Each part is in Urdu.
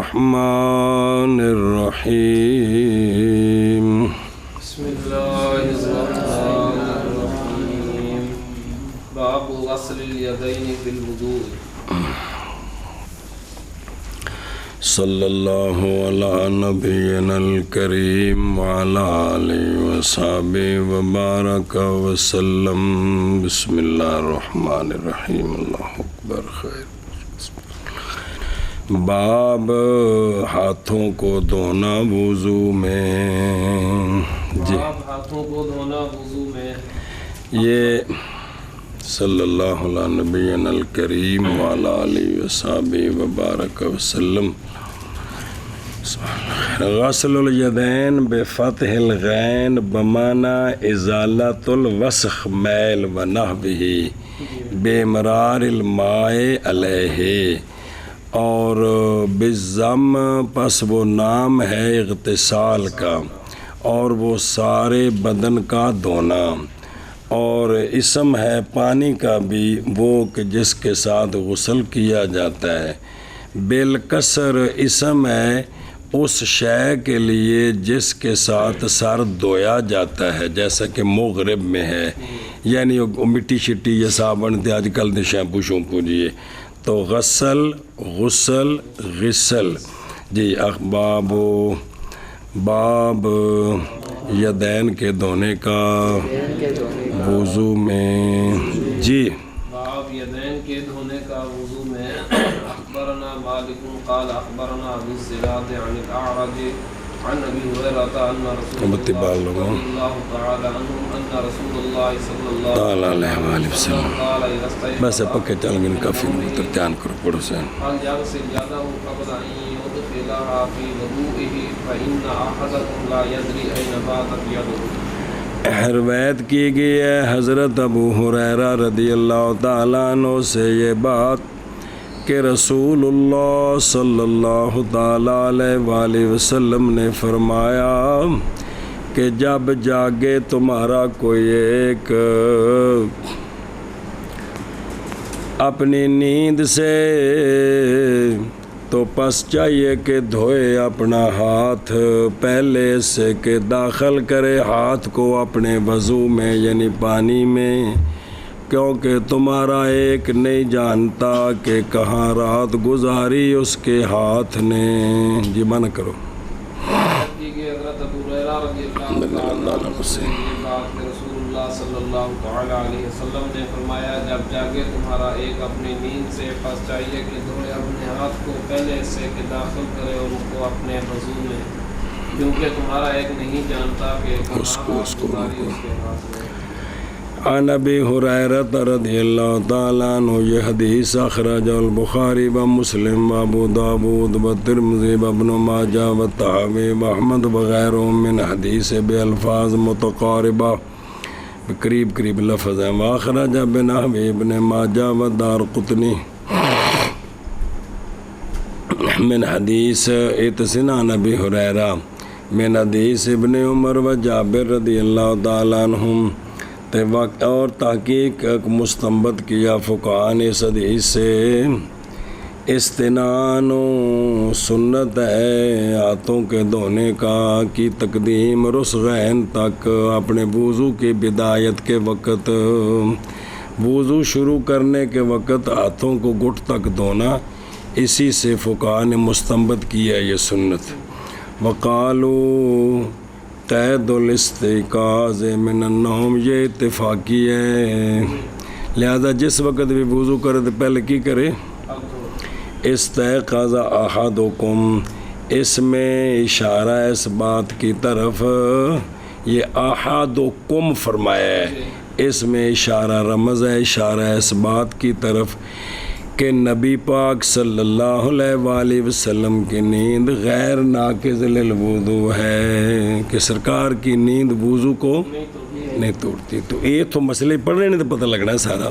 الرحمن الرحيم بسم الله الرحمن الرحيم باب غسل اليدين في الوضوء صلی اللہ علی نبینا الکریم وعلی آلہ وصحبہ وبارک وسلم بسم اللہ الرحمن الرحیم اللہ اکبر خیر باب ہاتھوں کو دھونا وضو میں باب ہاتھوں کو دھونا وضو میں یہ صلی اللہ علی نبینا الکریم وعلی آلہ وصحبہ وبارک وسلم غسل الیدین بفتح الغین بمعنی ازالت الوسخ میل و نحوہ بامرار الماء علیہ اور بالضم پس وہ نام ہے اغتسال کا اور وہ سارے بدن کا دھونا اور اسم ہے پانی کا بھی وہ کہ جس کے ساتھ غسل کیا جاتا ہے بالکسر اسم ہے اس شے کے لیے جس کے ساتھ سر دھویا جاتا ہے جیسا کہ مغرب میں ہے یعنی مٹی شٹی یا صابن تھے آج کل دے شیمپو شمپو جی تو غسل غسل غسل جی باب یدین کے دھونے کا وضو میں جی باب یدین کے دھونے کا وضو میں اخبرنا مالک قال اخبرنا ابو الزناد عن الاعرج عن ابي هريره ان رسول الله صلى الله تعالى عنه ان رسول الله صلى الله علیہ وآلہ وسلم قال اذا استيقظ بس پکے چل گئے کافی ترجان کرو پڑھو سے فليغسل يده قبل ان يدخلها في وضوئه فان احدكم لا يدري اين باتت يده روایت کی گئی ہے حضرت ابو ہریرہ رضی اللہ تعالیٰ عنہ سے یہ بات کہ رسول اللہ صلی اللہ تعالیٰ علیہ وآلہ وسلم نے فرمایا کہ جب جاگے تمہارا کوئی ایک اپنی نیند سے تو پس چاہیے کہ دھوئے اپنا ہاتھ پہلے سے کہ داخل کرے ہاتھ کو اپنے وضو میں یعنی پانی میں کیونکہ تمہارا ایک نہیں جانتا کہ کہاں رات گزاری اس کے ہاتھ نے جی من کرو حضرت ابو ہریرہ رضی اللہ عنہ سے یہ بات کہ رسول اللہ صلی اللہ تعالی علیہ وسلم نے فرمایا جب جاگے تمہارا ایک اپنی نیند سے پس چاہیے کہ دھوئے اپنے ہاتھ کو پہلے سے کہ داخل کرے ان کو اپنے وضو میں کیونکہ تمہارا ایک نہیں جانتا کہ کہاں رات گزاری اس کے ہاتھ میں عن ابی ہریرہ رضی اللہ تعالیٰ عنہ یہ حدیث اخرج البخاری و مسلم و ابو داود و ترمذی و ابن ماجہ و طحاوی و احمد وغیرہ من حدیث بالفاظ متقاربہ قریب لفظ ہیں واخرج بنحوی ابن ماجہ و دارقطنی من حدیث اتسنان ابی ہریرہ من حدیث ابن عمر و جابر رضی اللہ تعالیٰ عنہم اور تحقیق مستنبط کیا فقہاء نے اس حدیث سے استنان و سنت ہے ہاتھوں کے دھونے کا کی تقدیم رسغین تک اپنے وضو کی بدایت کے وقت وضو شروع کرنے کے وقت ہاتھوں کو گھٹ تک دھونا اسی سے فقہاء نے مستنبط کیا یہ سنت وقالو قید الاستيقاظ من النوم یہ اتفاقی ہے لہذا جس وقت بھی وضو کرے تو پہلے کی کرے استيقظ احدكم اس میں اشارہ اس بات کی طرف یہ احدكم فرمایا ہے اس میں اشارہ رمز ہے اشارہ اس بات کی طرف کہ نبی پاک صلی اللہ علیہ وآلہ وسلم کی نیند غیر ناقض للوضو ہے کہ سرکار کی نیند وضو کو نہیں توڑتی تو یہ تو مسئلے پڑھنے نہیں تو پتہ لگنا ہے سارا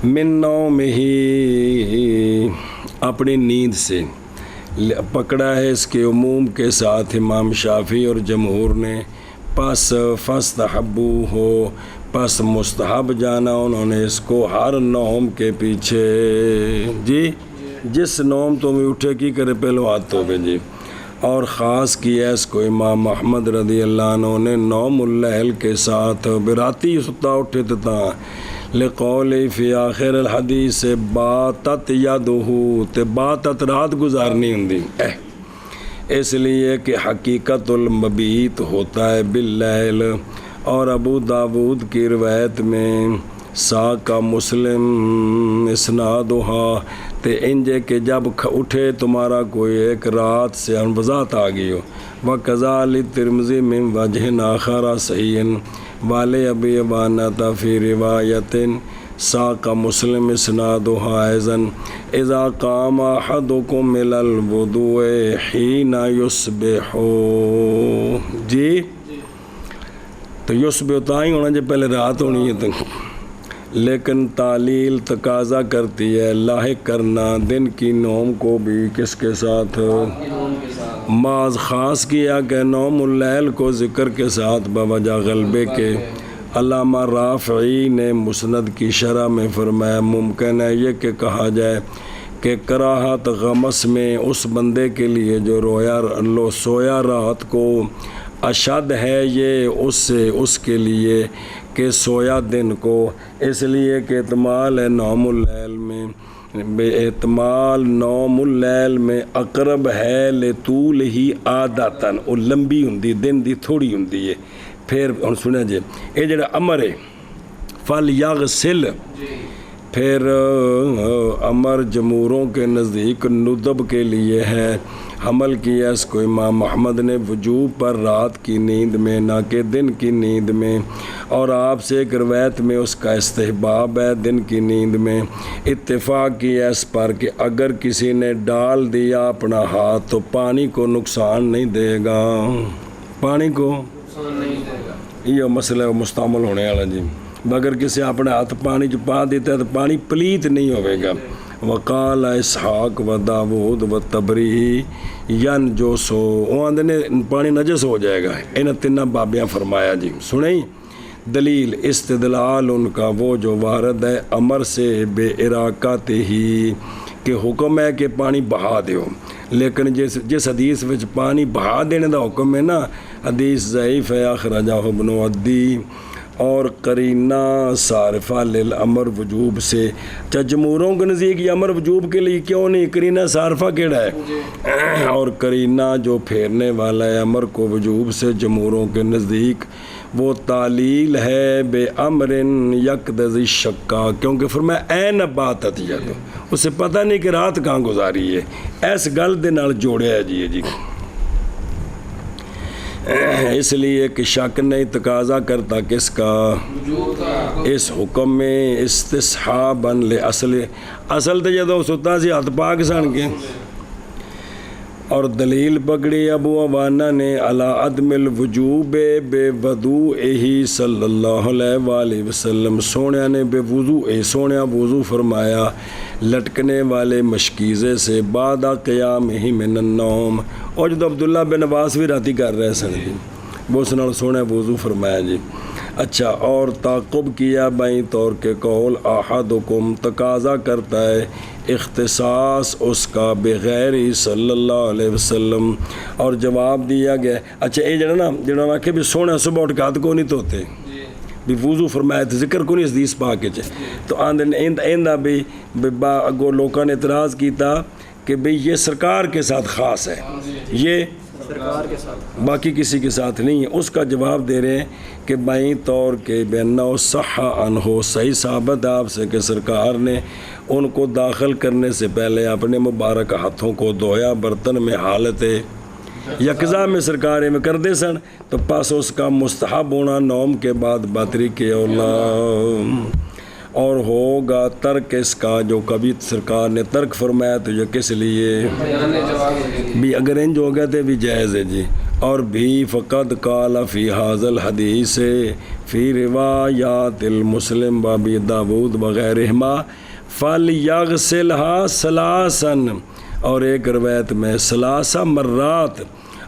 من نومہ اپنی نیند سے پکڑا ہے اس کے عموم کے ساتھ امام شافعی اور جمہور نے پس فاستحبو ہو پس مستحب جانا انہوں نے اس کو ہر نوم کے پیچھے جی جس نوم تو بھی اٹھے کی کرے پہلو ہاتھ دھوے جی۔ اور خاص کیا اس کو امام احمد رضی اللہ عنہ نے نوم اللیل کے ساتھ براتی ستا اٹھے تھا لقول فی آخر الحدیث سے باتت یدہو تے باتت رات گزارنی ہندی اس لیے کہ حقیقت المبیت ہوتا ہے باللیل۔ اور ابو داود کی روایت میں ساقہ مسلم اسنادہا تے انجے کہ جب اٹھے تمہارا کوئی ایک رات سے انوزات آ گئی ہو وَقَذَالِ ترمزی من وجہ آخر صحیح والے ابی ابانہ فی روایت ساقہ مسلم اسنادہا ایزن اذا قام احدکم من الوضوء حین یصبح جی تو یصبح تا ہی ہونا جب پہلے رات ہونی ہے تو لیکن تعلیل تقاضا کرتی ہے لاحق کرنا دن کی نوم کو بھی کس کے ساتھ بعض خاص کیا کہ نوم اللیل کو ذکر کے ساتھ بوجہ غلبے کے۔ علامہ رافعی نے مسند کی شرح میں فرمایا ممکن ہے یہ کہ کہا جائے کہ کراہت غمس میں اس بندے کے لیے جو سویا رات کو اشد ہے یہ اس سے اس کے لیے کہ سویا دن کو، اس لیے کہ احتمال ہے نوم اللیل میں بے احتمال نوم اللیل میں اقرب ہے لطول ہی عادتاً وہ لمبی ہندی دن دی تھوڑی ہندی ہے۔ پھر ہن سنیں جی یہ جڑا امر ہے فَلْيَغْسِلْ پھر امر جمہوروں کے نزدیک ندب کے لیے ہے، حمل کیا اس کو امام احمد نے وجوب پر رات کی نیند میں نہ کہ دن کی نیند میں، اور آپ سے ایک روایت میں اس کا استحباب ہے دن کی نیند میں۔ اتفاق کیا اس پر کہ اگر کسی نے ڈال دیا اپنا ہاتھ تو پانی کو نقصان نہیں دے گا، پانی کو یہ مسئلہ مستعمل ہونے والا جی، مگر کسی اپنے ہاتھ پانی جو پا دیتا ہے تو پانی پلیت نہیں ہوئے گا۔ وقال اسحاق و داود و تبری جو سو وہ نے پانی نجس ہو جائے گا، انہیں تینہ بابیاں فرمایا جی۔ سنیں دلیل استدلال ان کا وہ جو وارد ہے امر سے بے اراقات ہی کہ حکم ہے کہ پانی بہا دیو، لیکن جس حدیث وچ پانی بہا دینے دا حکم ہے نا حدیث ضعیف ہے اخرجہ ابن عدی اور قرینہ صارفہ للامر وجوب سے۔ جمہوروں کے نزدیک یہ امر وجوب کے لیے کیوں نہیں، قرینہ صارفہ کیڑا ہے اور قرینہ جو پھیرنے والا ہے امر کو وجوب سے جمہوروں کے نزدیک وہ تعلیل ہے بے امر یقتضی شکا، کیونکہ فرمایا این باتت ید اسے پتہ نہیں کہ رات کہاں گزاری ہے، ایس گل دے نال جوڑیا ہے جی اس لیے کہ شک نہیں تقاضا کرتا کس کا اس حکم میں استصحاباً اصل تو جدو ستا سی ہاتھ پاک سن کے، اور دلیل پکڑی ابو عوانہ نے علی عدم الوجوب بے وضوءہ صلی اللہ علیہ وآلہ وسلم، سونیا نے بے وضوء سونیا وضو فرمایا لٹکنے والے مشکیزے سے بعد قیام ہی من النوم، اور جدو عبداللہ بن عباس بھی راتی کر رہے سن جی وہ اس نال سونیا وضو فرمایا جی۔ اچھا اور تعقب کیا بائیں طور کے قول احدکم تقاضا کرتا ہے اختصاص اس کا بغیر صلی اللہ علیہ وسلم، اور جواب دیا گیا اچھا یہ جڑا نا کہ بھی سونا صبح اٹھ کے ہاتھ کو نہیں دھوتے بھی وضو فرمایا تھے ذکر کو نہیں اس حدیث پاک چ تو آندہ بھی اگو لوگوں نے اعتراض کیتا کہ بھئی یہ سرکار کے ساتھ خاص ہے، یہ باقی کسی کے ساتھ نہیں ہے۔ اس کا جواب دے رہے ہیں کہ بائیں طور کے بینو صح عنہ صحیح ثابت آپ سے کہ سرکار نے ان کو داخل کرنے سے پہلے اپنے مبارک ہاتھوں کو دھویا برتن میں حالت یکزا میں سرکار میں کر دے سن، تو پس اس کا مستحب ہونا نوم کے بعد باتری کے اولا اور ہوگا ترک اس کا جو کبھی سرکار نے ترک فرمایا تو یہ کس لیے بھی اگر انج ہو گیا تو بھی جائز ہے جی۔ اور بھی فقط قال فی حاضر الحدیث فی روایات المسلم بابی داود وغیرہما فلیغسلھا ثلاثا، اور ایک روایت میں ثلاثہ مرات،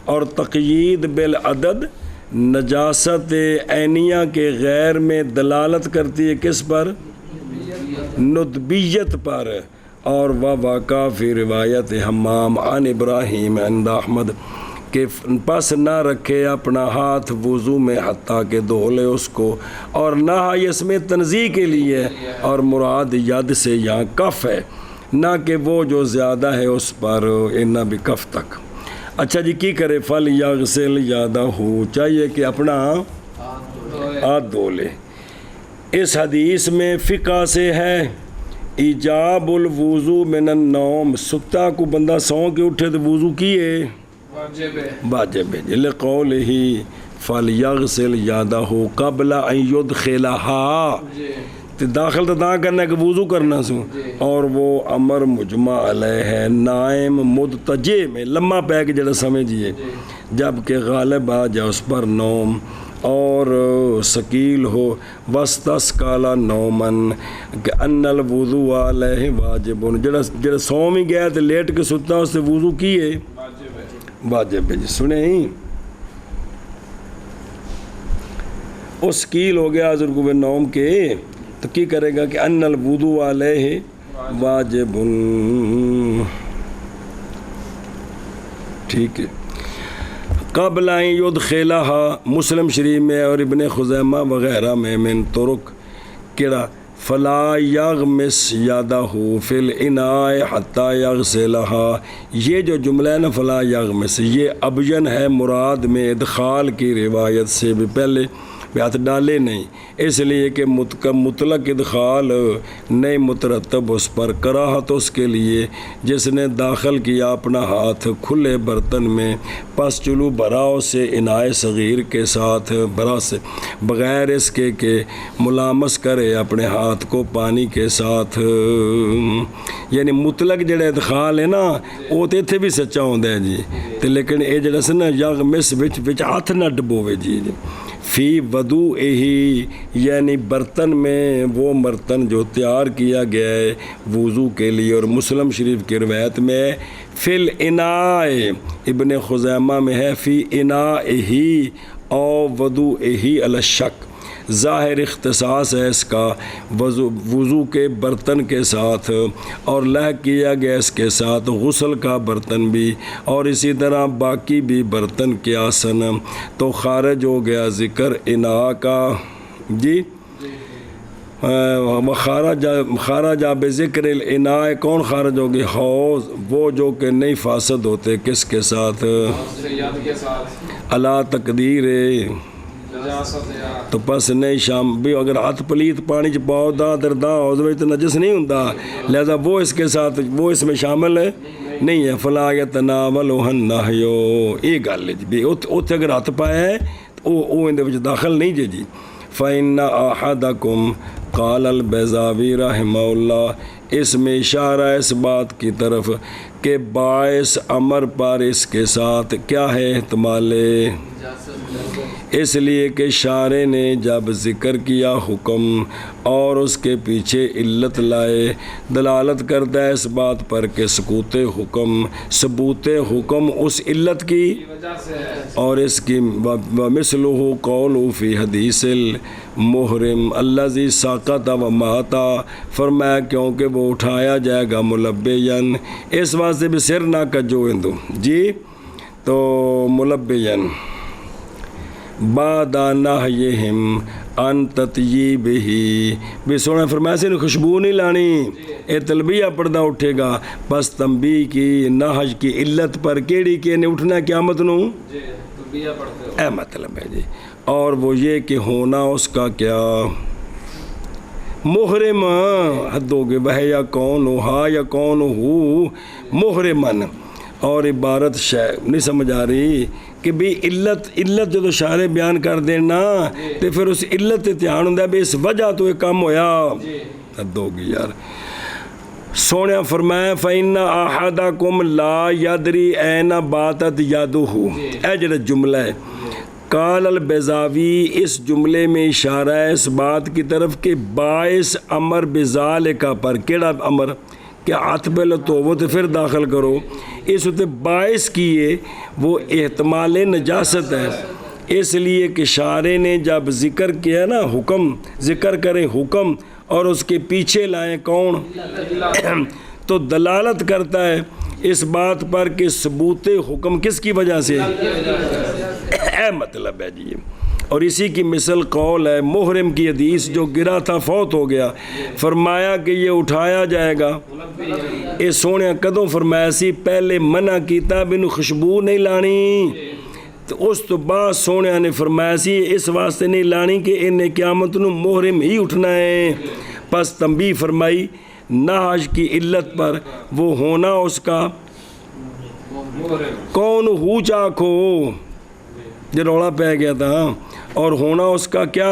اور تقیید بالعدد نجاست عینیہ کے غیر میں دلالت کرتی ہے کس پر؟ ندبیت پر، اور واقع فی روایت حمام عن ابراہیم عند احمد کہ پس نہ رکھے اپنا ہاتھ وضو میں حتیٰ کہ دھو لے اس کو، اور نہ اس میں تنزیح کے لیے، اور مراد ید سے یہاں کف ہے، نہ کہ وہ جو زیادہ ہے اس پر نہ بھی کف تک۔ اچھا جی کی کرے؟ فل یغسل یادہ ہو، چاہیے کہ اپنا ہاتھ دھو لے۔ اس حدیث میں فقہ سے ہے ایجاب الوضو من النوم، ستا کو بندہ سو کے اٹھے تو وضو کیے واجب ہے، جل قول ہی فلیغسل یادہ قبل ان یدخلہا، داخل تو کرنا ہے کہ وضو کرنا سو، اور وہ امر مجمع علیہ ہے نائم مدتجے میں، لمحہ پہ کے جڑا سمجھیے، جب کہ غالب آ جائے اس پر نوم اور ثقیل ہو، واستسقال نومن کہ ان الوضوء علیہ واجب، جڑا سو میں گیا تو لیٹ کے ستا اس سے وضو کیے واجب ہے جی۔ سنیں ہی اس ثقیل ہو گیا حضرت کو نوم کے، تو کی کرے گا کہ ان الوضوء علیہ واجب، ٹھیک ہے۔ قبل ان یدخلہا، مسلم شریف میں اور ابن خزیمہ وغیرہ میں من طرق کیڑا فلا یغمس یادہ فی الاناء حتی یغسلہا، یہ جو جملہ ہے نا فلا یغمس، یہ ابین ہے مراد میں ادخال کی روایت سے بھی پہلے ہاتھ ڈالے نہیں، اس لیے کہ مطلق ادخال نہیں مترتب اس پر، کراہت اس کے لیے جس نے داخل کیا اپنا ہاتھ کھلے برتن میں، پس چلو براؤ سے انائے صغیر کے ساتھ، برا سے بغیر اس کے کہ ملامس کرے اپنے ہاتھ کو پانی کے ساتھ، یعنی مطلق جڑا ادخال ہے نا وہ تو اتنے بھی سچا ہوتا ہے جی، تو لیکن یہ جڑا سا نا یغمس وچ ہاتھ نہ ڈبوے جی، فی وضوء ہی، یعنی برتن میں، وہ برتن جو تیار کیا گیا ہے وضو کے لیے، اور مسلم شریف کی روایت میں فی الاناء، ابن خزیمہ میں ہے فی اناء ہی او وضوء ہی علی الشک، ظاہر اختصاص ہے اس کا وضو کے برتن کے ساتھ، اور لحق کیا گیا اس کے ساتھ غسل کا برتن بھی، اور اسی طرح باقی بھی برتن کیا سن، تو خارج ہو گیا ذکر اناء کا جی، خارج بذکر الاناء، کون خارج ہوگی؟ حوض، وہ جو کہ نہیں فاسد ہوتے، کس کے ساتھ؟ اللہ تقدیر تو پس نہیں شام بھی، اگر ہاتھ پلیت پانی چ پاؤ دا دردا حوض میں تو نجس نہیں ہوندا، لہذا وہ اس کے ساتھ، وہ اس میں شامل ہے نہیں ہے، فلا یتناولہ النہی، یہ گل ہے جی، اتنے اگر ہاتھ پایا ہے وہ اندر وچ داخل نہیں جی جی۔ فإن أحدكم، قال البیضاوی رحمہ اللہ، اس میں اشارہ اس بات کی طرف کہ باعث امر پر اس کے ساتھ کیا ہے احتمال، اس لیے کہ شارع نے جب ذکر کیا حکم اور اس کے پیچھے علت لائے، دلالت کرتا ہے اس بات پر کہ ثبوت حکم اس علت کی اور اس کی، ومثلہ قول فی حدیث المحرم الذی سقط ومات، فرمایا کیونکہ وہ اٹھایا جائے گا ملبین، اس واسطے بھی سر نہ کجو اندو جی، تو ملبین بعد نہیہم ان تطیبہ، بھی سونا فرمایا سے خوشبو نہیں لانی، اے تلبیہ پردہ اٹھے گا، بس تنبیہ کی نہج کی علت پر کیڑی کے نے اٹھنا قیامت نو، اے مطلب ہے جی، اور وہ یہ کہ ہونا اس کا کیا محرم، حد ہو گئے وہ یا کون ہا یا کون ہو محرمن، اور عبارت نہیں سمجھ آ رہی کہ بھی علت جو شارع بیان کر دینا تو پھر اس علت دھیان ہوں بھی اس وجہ تو یہ کام ہویا، حد ہوگی یار۔ سونے فرمایا فَإِنَّ أَحَدَكُمْ لَا يَدْرِي أَيْنَ بَاتَتْ يَدُهُ، اے جڑا جملہ ہے قال البیضاوی، اس جملے میں اشارہ ہے اس بات کی طرف کہ باعث امر بذالک پر، کیڑا امر کہ ہاتھ پہ لتو تو پھر داخل کرو، اس وقت باعث کیے وہ احتمال نجاست ہے، اس لیے کہ شارع نے جب ذکر کیا نا حکم، ذکر کریں حکم اور اس کے پیچھے لائیں کون، تو دلالت کرتا ہے اس بات پر کہ ثبوت حکم کس کی وجہ سے اے مطلب ہے جی. اور اسی کی مثل قول ہے محرم کی حدیث جو گرا تھا فوت ہو گیا, فرمایا کہ یہ اٹھایا جائے گا. اے سونے کدوں فرمایا سی پہلے منع کیتا بینو خوشبو نہیں لانی, تو اس تو بعد سونے نے فرمایا سی اس واسطے نہیں لانی کہ انہیں قیامت نو محرم ہی اٹھنا ہے. پس تنبیہ فرمائی نہج کی علت پر, وہ ہونا اس کا کون ہو چاکو جو روڑا پہ گیا تھا, اور ہونا اس کا کیا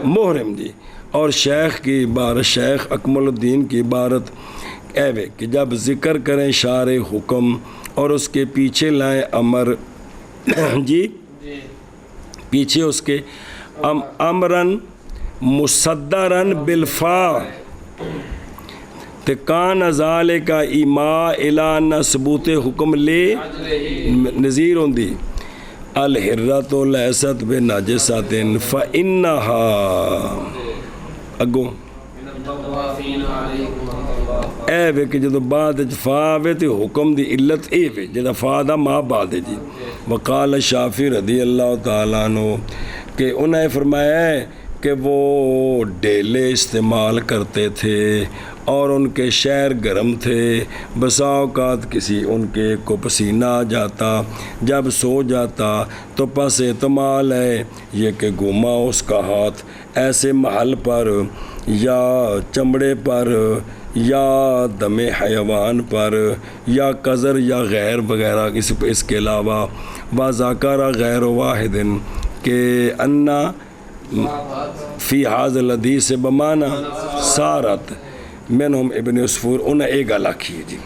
محرم جی. اور شیخ کی عبارت, شیخ اکمل الدین کی عبارت اے کہ جب ذکر کریں شارع حکم اور اس کے پیچھے لائیں امر جی, پیچھے اس کے امرن مصدرن بالفا کان ذالک ایما اعلان ثبوت حکم لے نظیر ہوندی الحرۃ لیست بنجسۃ فانھا اگوں اے وے کہ جدو بعد فا وے تے حکم دی علت اے وے جدا فا دا ما بعد جی. وقال شافعی رضی اللہ تعالیٰ عنہ کہ انہیں فرمایا ہے کہ وہ ڈیلے استعمال کرتے تھے اور ان کے شہر گرم تھے, بسا اوقات کسی ان کے کو پسینہ آ جاتا, جب سو جاتا تو پس احتمال ہے یہ کہ گھوما اس کا ہاتھ ایسے محل پر یا چمڑے پر یا دم حیوان پر یا قذر یا غیر وغیرہ اس کے علاوہ وذاکر غیر واحد کہ انا فی حاضر الحدیث بمانا سارت منہم ابن عصفور انہیں ایک گل آکھی جی.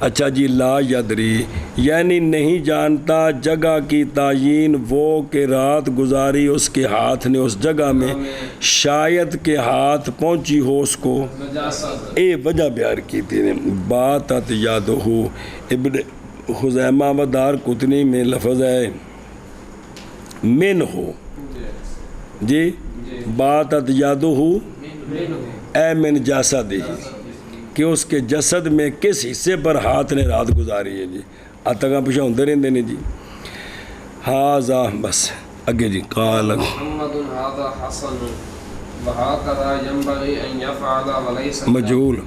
اچھا جی, لا یدری یعنی نہیں جانتا جگہ کی تعین وہ کہ رات گزاری اس کے ہاتھ نے اس جگہ میں, شاید کہ ہاتھ پہنچی ہو اس کو, اے وجہ بیان کی تھی نے باتت یادہ. ابن خزیمہ و دار قطنی میں لفظ ہے من ہو جی, باتت یادہ اے من جسدہ کہ اس کے جسد میں کس حصے پر ہاتھ نے رات گزاری ہے جی. آتگاں پیچھے ہوندے رہندے نے جی. ہاذا بس اگے جی. قال محمد هذا حسن وهكذا ينبغي ان يفعل وليس مجهول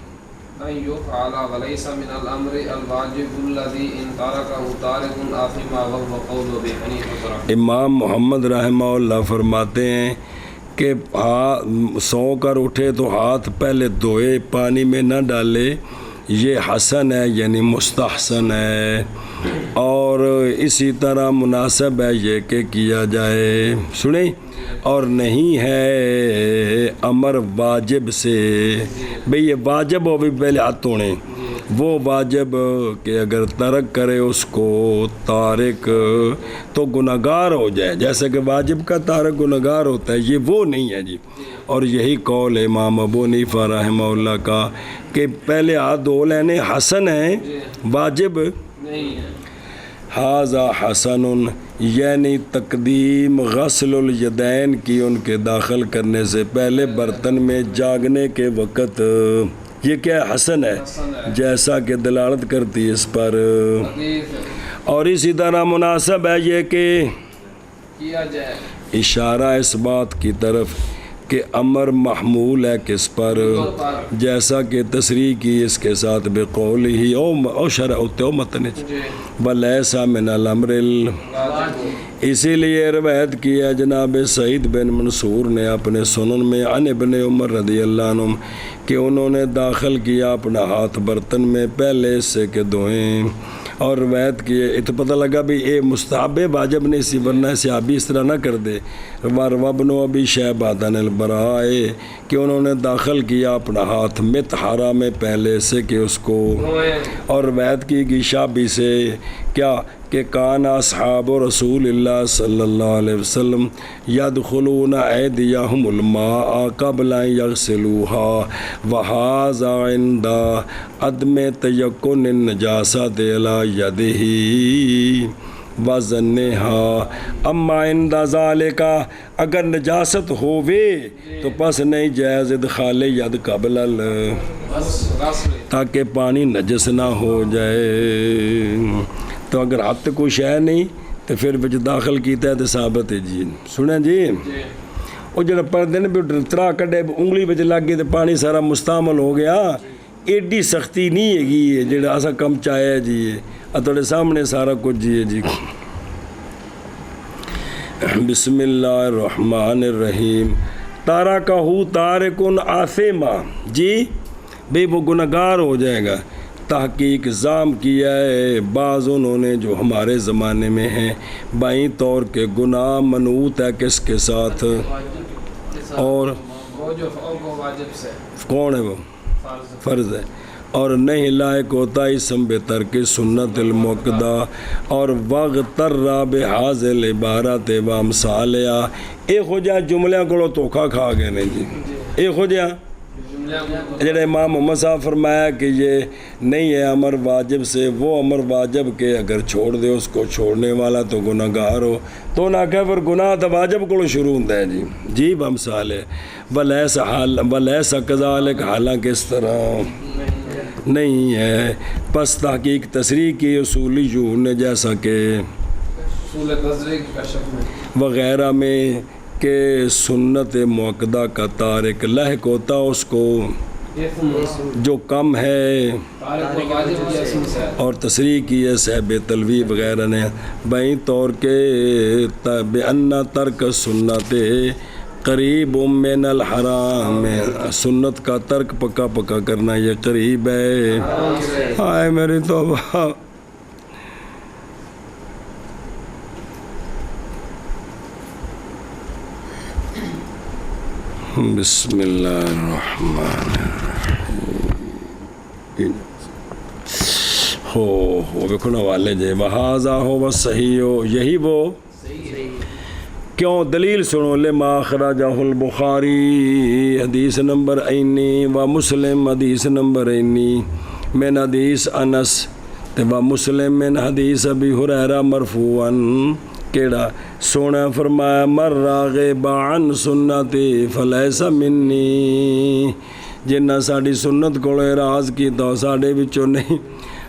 ان يفعل وليس من الامر الواجب الذي ان تركه تارك آثم وهو قول ابي حنیفہ. امام محمد رحمہ اللہ فرماتے ہیں کہ سو کر اٹھے تو ہاتھ پہلے دھوئے, پانی میں نہ ڈالے, یہ حسن ہے یعنی مستحسن ہے. اور اسی طرح مناسب ہے یہ کہ کیا جائے, سنیں, اور نہیں ہے امر واجب سے بھئی یہ واجب ہو بھی پہلے ہاتھ دھونے, وہ واجب کہ اگر ترک کرے اس کو تارک تو گناہگار ہو جائے, جیسا کہ واجب کا تارک گناہگار ہوتا ہے, یہ وہ نہیں ہے جی. اور یہی قول امام ابو حنیفہ رحمہ اللہ کا کہ پہلے ہاتھ دھو لینے حسن ہیں, واجب نہیں ہے. حاذا حسن یعنی تقدیم غسل الیدین کی ان کے داخل کرنے سے پہلے برتن میں جاگنے کے وقت, یہ کیا حسن ہے جیسا کہ دلالت کرتی ہے اس پر. اور اسی طرح مناسب ہے یہ کہ کیا جائے اشارہ اس بات کی طرف کہ امر محمول ہے کس پر, جیسا کہ تصریح کی اس کے ساتھ بقول ہی او شرع او متن ولیسا من الامر اسی لیے روایت کی ہے جناب سعید بن منصور نے اپنے سنن میں عن ابن عمر رضی اللہ عنہ کہ انہوں نے داخل کیا اپنا ہاتھ برتن میں پہلے اس سے کہ دھوئیں, اور روایت کی ہے تو پتہ لگا بھی اے مستحب واجب نہیں سی, ورنہ صحابی اس طرح نہ کر دے. وابن ابی شیبہ عن البراء کہ انہوں نے داخل کیا اپنا ہاتھ مطہرہ میں پہلے سے کہ اس کو, اور روایت کی گئی شابی سے کیا کہ کان اصحاب رسول اللہ صلی اللہ علیہ وسلم یدخلون ایدیہم الماء قبل ان یغسلوها وہذا عند عدم تیقن النجاسۃ علی یدہ وزنها اما عند ذالک اگر نجاست ہووے تو پس نہیں جائز ادخال ید قبل تاکہ پانی نجس نہ ہو جائے. تو اگر ہاتھ کوئی شے نہیں تو پھر بچ داخل کیتا ہے تو ثابت ہے جی. سنیں جی وہ جڑا پردے نے بھی ترا کڈے انگلی بچ لگ گئی تو پانی سارا مستعمل ہو گیا. ایڈی سختی نہیں ہے گی جڑا ایسا کم چاہیا ہے جی. تھوڑے سامنے سارا کچھ جی ہے جی. بسم اللہ الرحمن الرحیم. تارکہ تارکن آثما جی بھئی وہ گنہگار ہو جائے گا. تحقیق ظام کیا ہے بعض انہوں نے جو ہمارے زمانے میں ہیں بائیں طور کے گناہ منوط ہے کس کے ساتھ اور کون ہے وہ فرض ہے اور نہیں لائق ہوتا اسم بہتر کے سنت الموقدہ اور وغتر بحاظل عبارت وامثالیا. ایک ہو جائے جملے کو دھوکا کھا گئے نہیں جی. ایک ہو جائے جڑے امام محمد صاحب فرمایا کہ یہ نہیں ہے امر واجب سے وہ امر واجب کے اگر چھوڑ دے اس کو چھوڑنے والا تو گناہ گار ہو تو نہ کہ پر گناہ تو واجب کو شروع ہوتا ہے جی. جی بمثال ہے ولیسا کذالک حالانکہ اس طرح نہیں ہے. پس تحقیق تصریح کی اصولی جو نے جیسا کہ وغیرہ میں کہ سنت موقدہ کا تارک لاحق ہوتا اس کو جو کم ہے اور تصریح کی ہے صحب تلوی وغیرہ نے بائیں طور کے بأن ترک سنت قریب من الحرام. سنت کا ترک پکا پکا کرنا یہ قریب ہے. ہائے میری توبہ. بسم اللہ الرحمن الرحیم. ہو بکھو نوالے جے وہازا ہو و صحیح ہو یہی وہ کیوں دلیل سنو لما اخرجہ البخاری حدیث نمبر اینی و مسلم حدیث نمبر اینی من حدیث انس و مسلم من حدیث ابی ہریرہ مرفوعاً کیڑا سونا فرمایا مر راغب عن سنتی فلیس منی. جنہ ساڑی سنت کو اعراض کی تو ساڑے بچوں نہیں.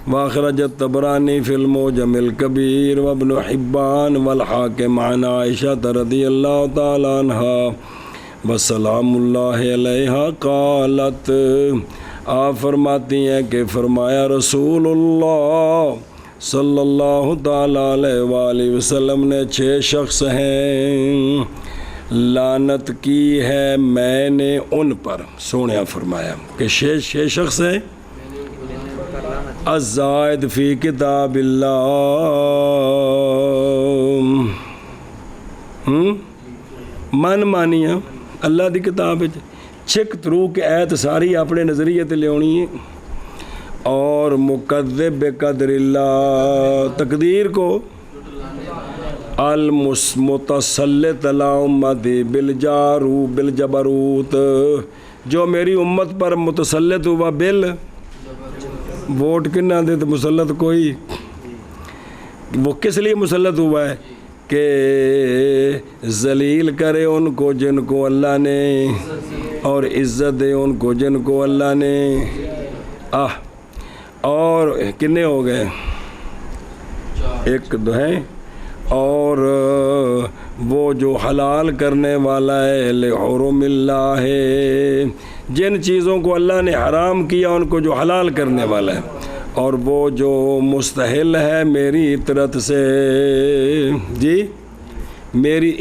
واخرج الطبرانی فی المعجم الکبیر وابن حبان والحاکم عن عائشہ رضی اللہ تعالی عنہا وسلام اللہ علیہا قالت. آپ فرماتی ہیں کہ فرمایا رسول اللہ صلی اللہ تعالیٰ علیہ وآلہ وسلم نے 6 شخص ہیں لعنت کی ہے میں نے ان پر. سونے فرمایا کہ 6 شخص ہیں الزائد فی کتاب اللہ من مانیاں اللہ دی کتاب چھک ترو کے ایت ساری اپنے نظریے تے لیونی ہے اور مکذب بقدر اللہ تقدیر کو المتسلط علی امتی بالجبروت جو میری امت پر متسلط ہوا ووٹ کنہ دے تو مسلط کوئی وہ کس لیے مسلط ہوا ہے کہ ذلیل کرے ان کو جن کو اللہ نے اور عزت دے ان کو جن کو اللہ نے. اور کتنے ہو گئے 1 2 ہیں اور وہ جو حلال کرنے والا ہے لحرم اللہ ہے جن چیزوں کو اللہ نے حرام کیا ان کو جو حلال کرنے والا ہے اور وہ جو مستحل ہے میری اطرت سے. جی میری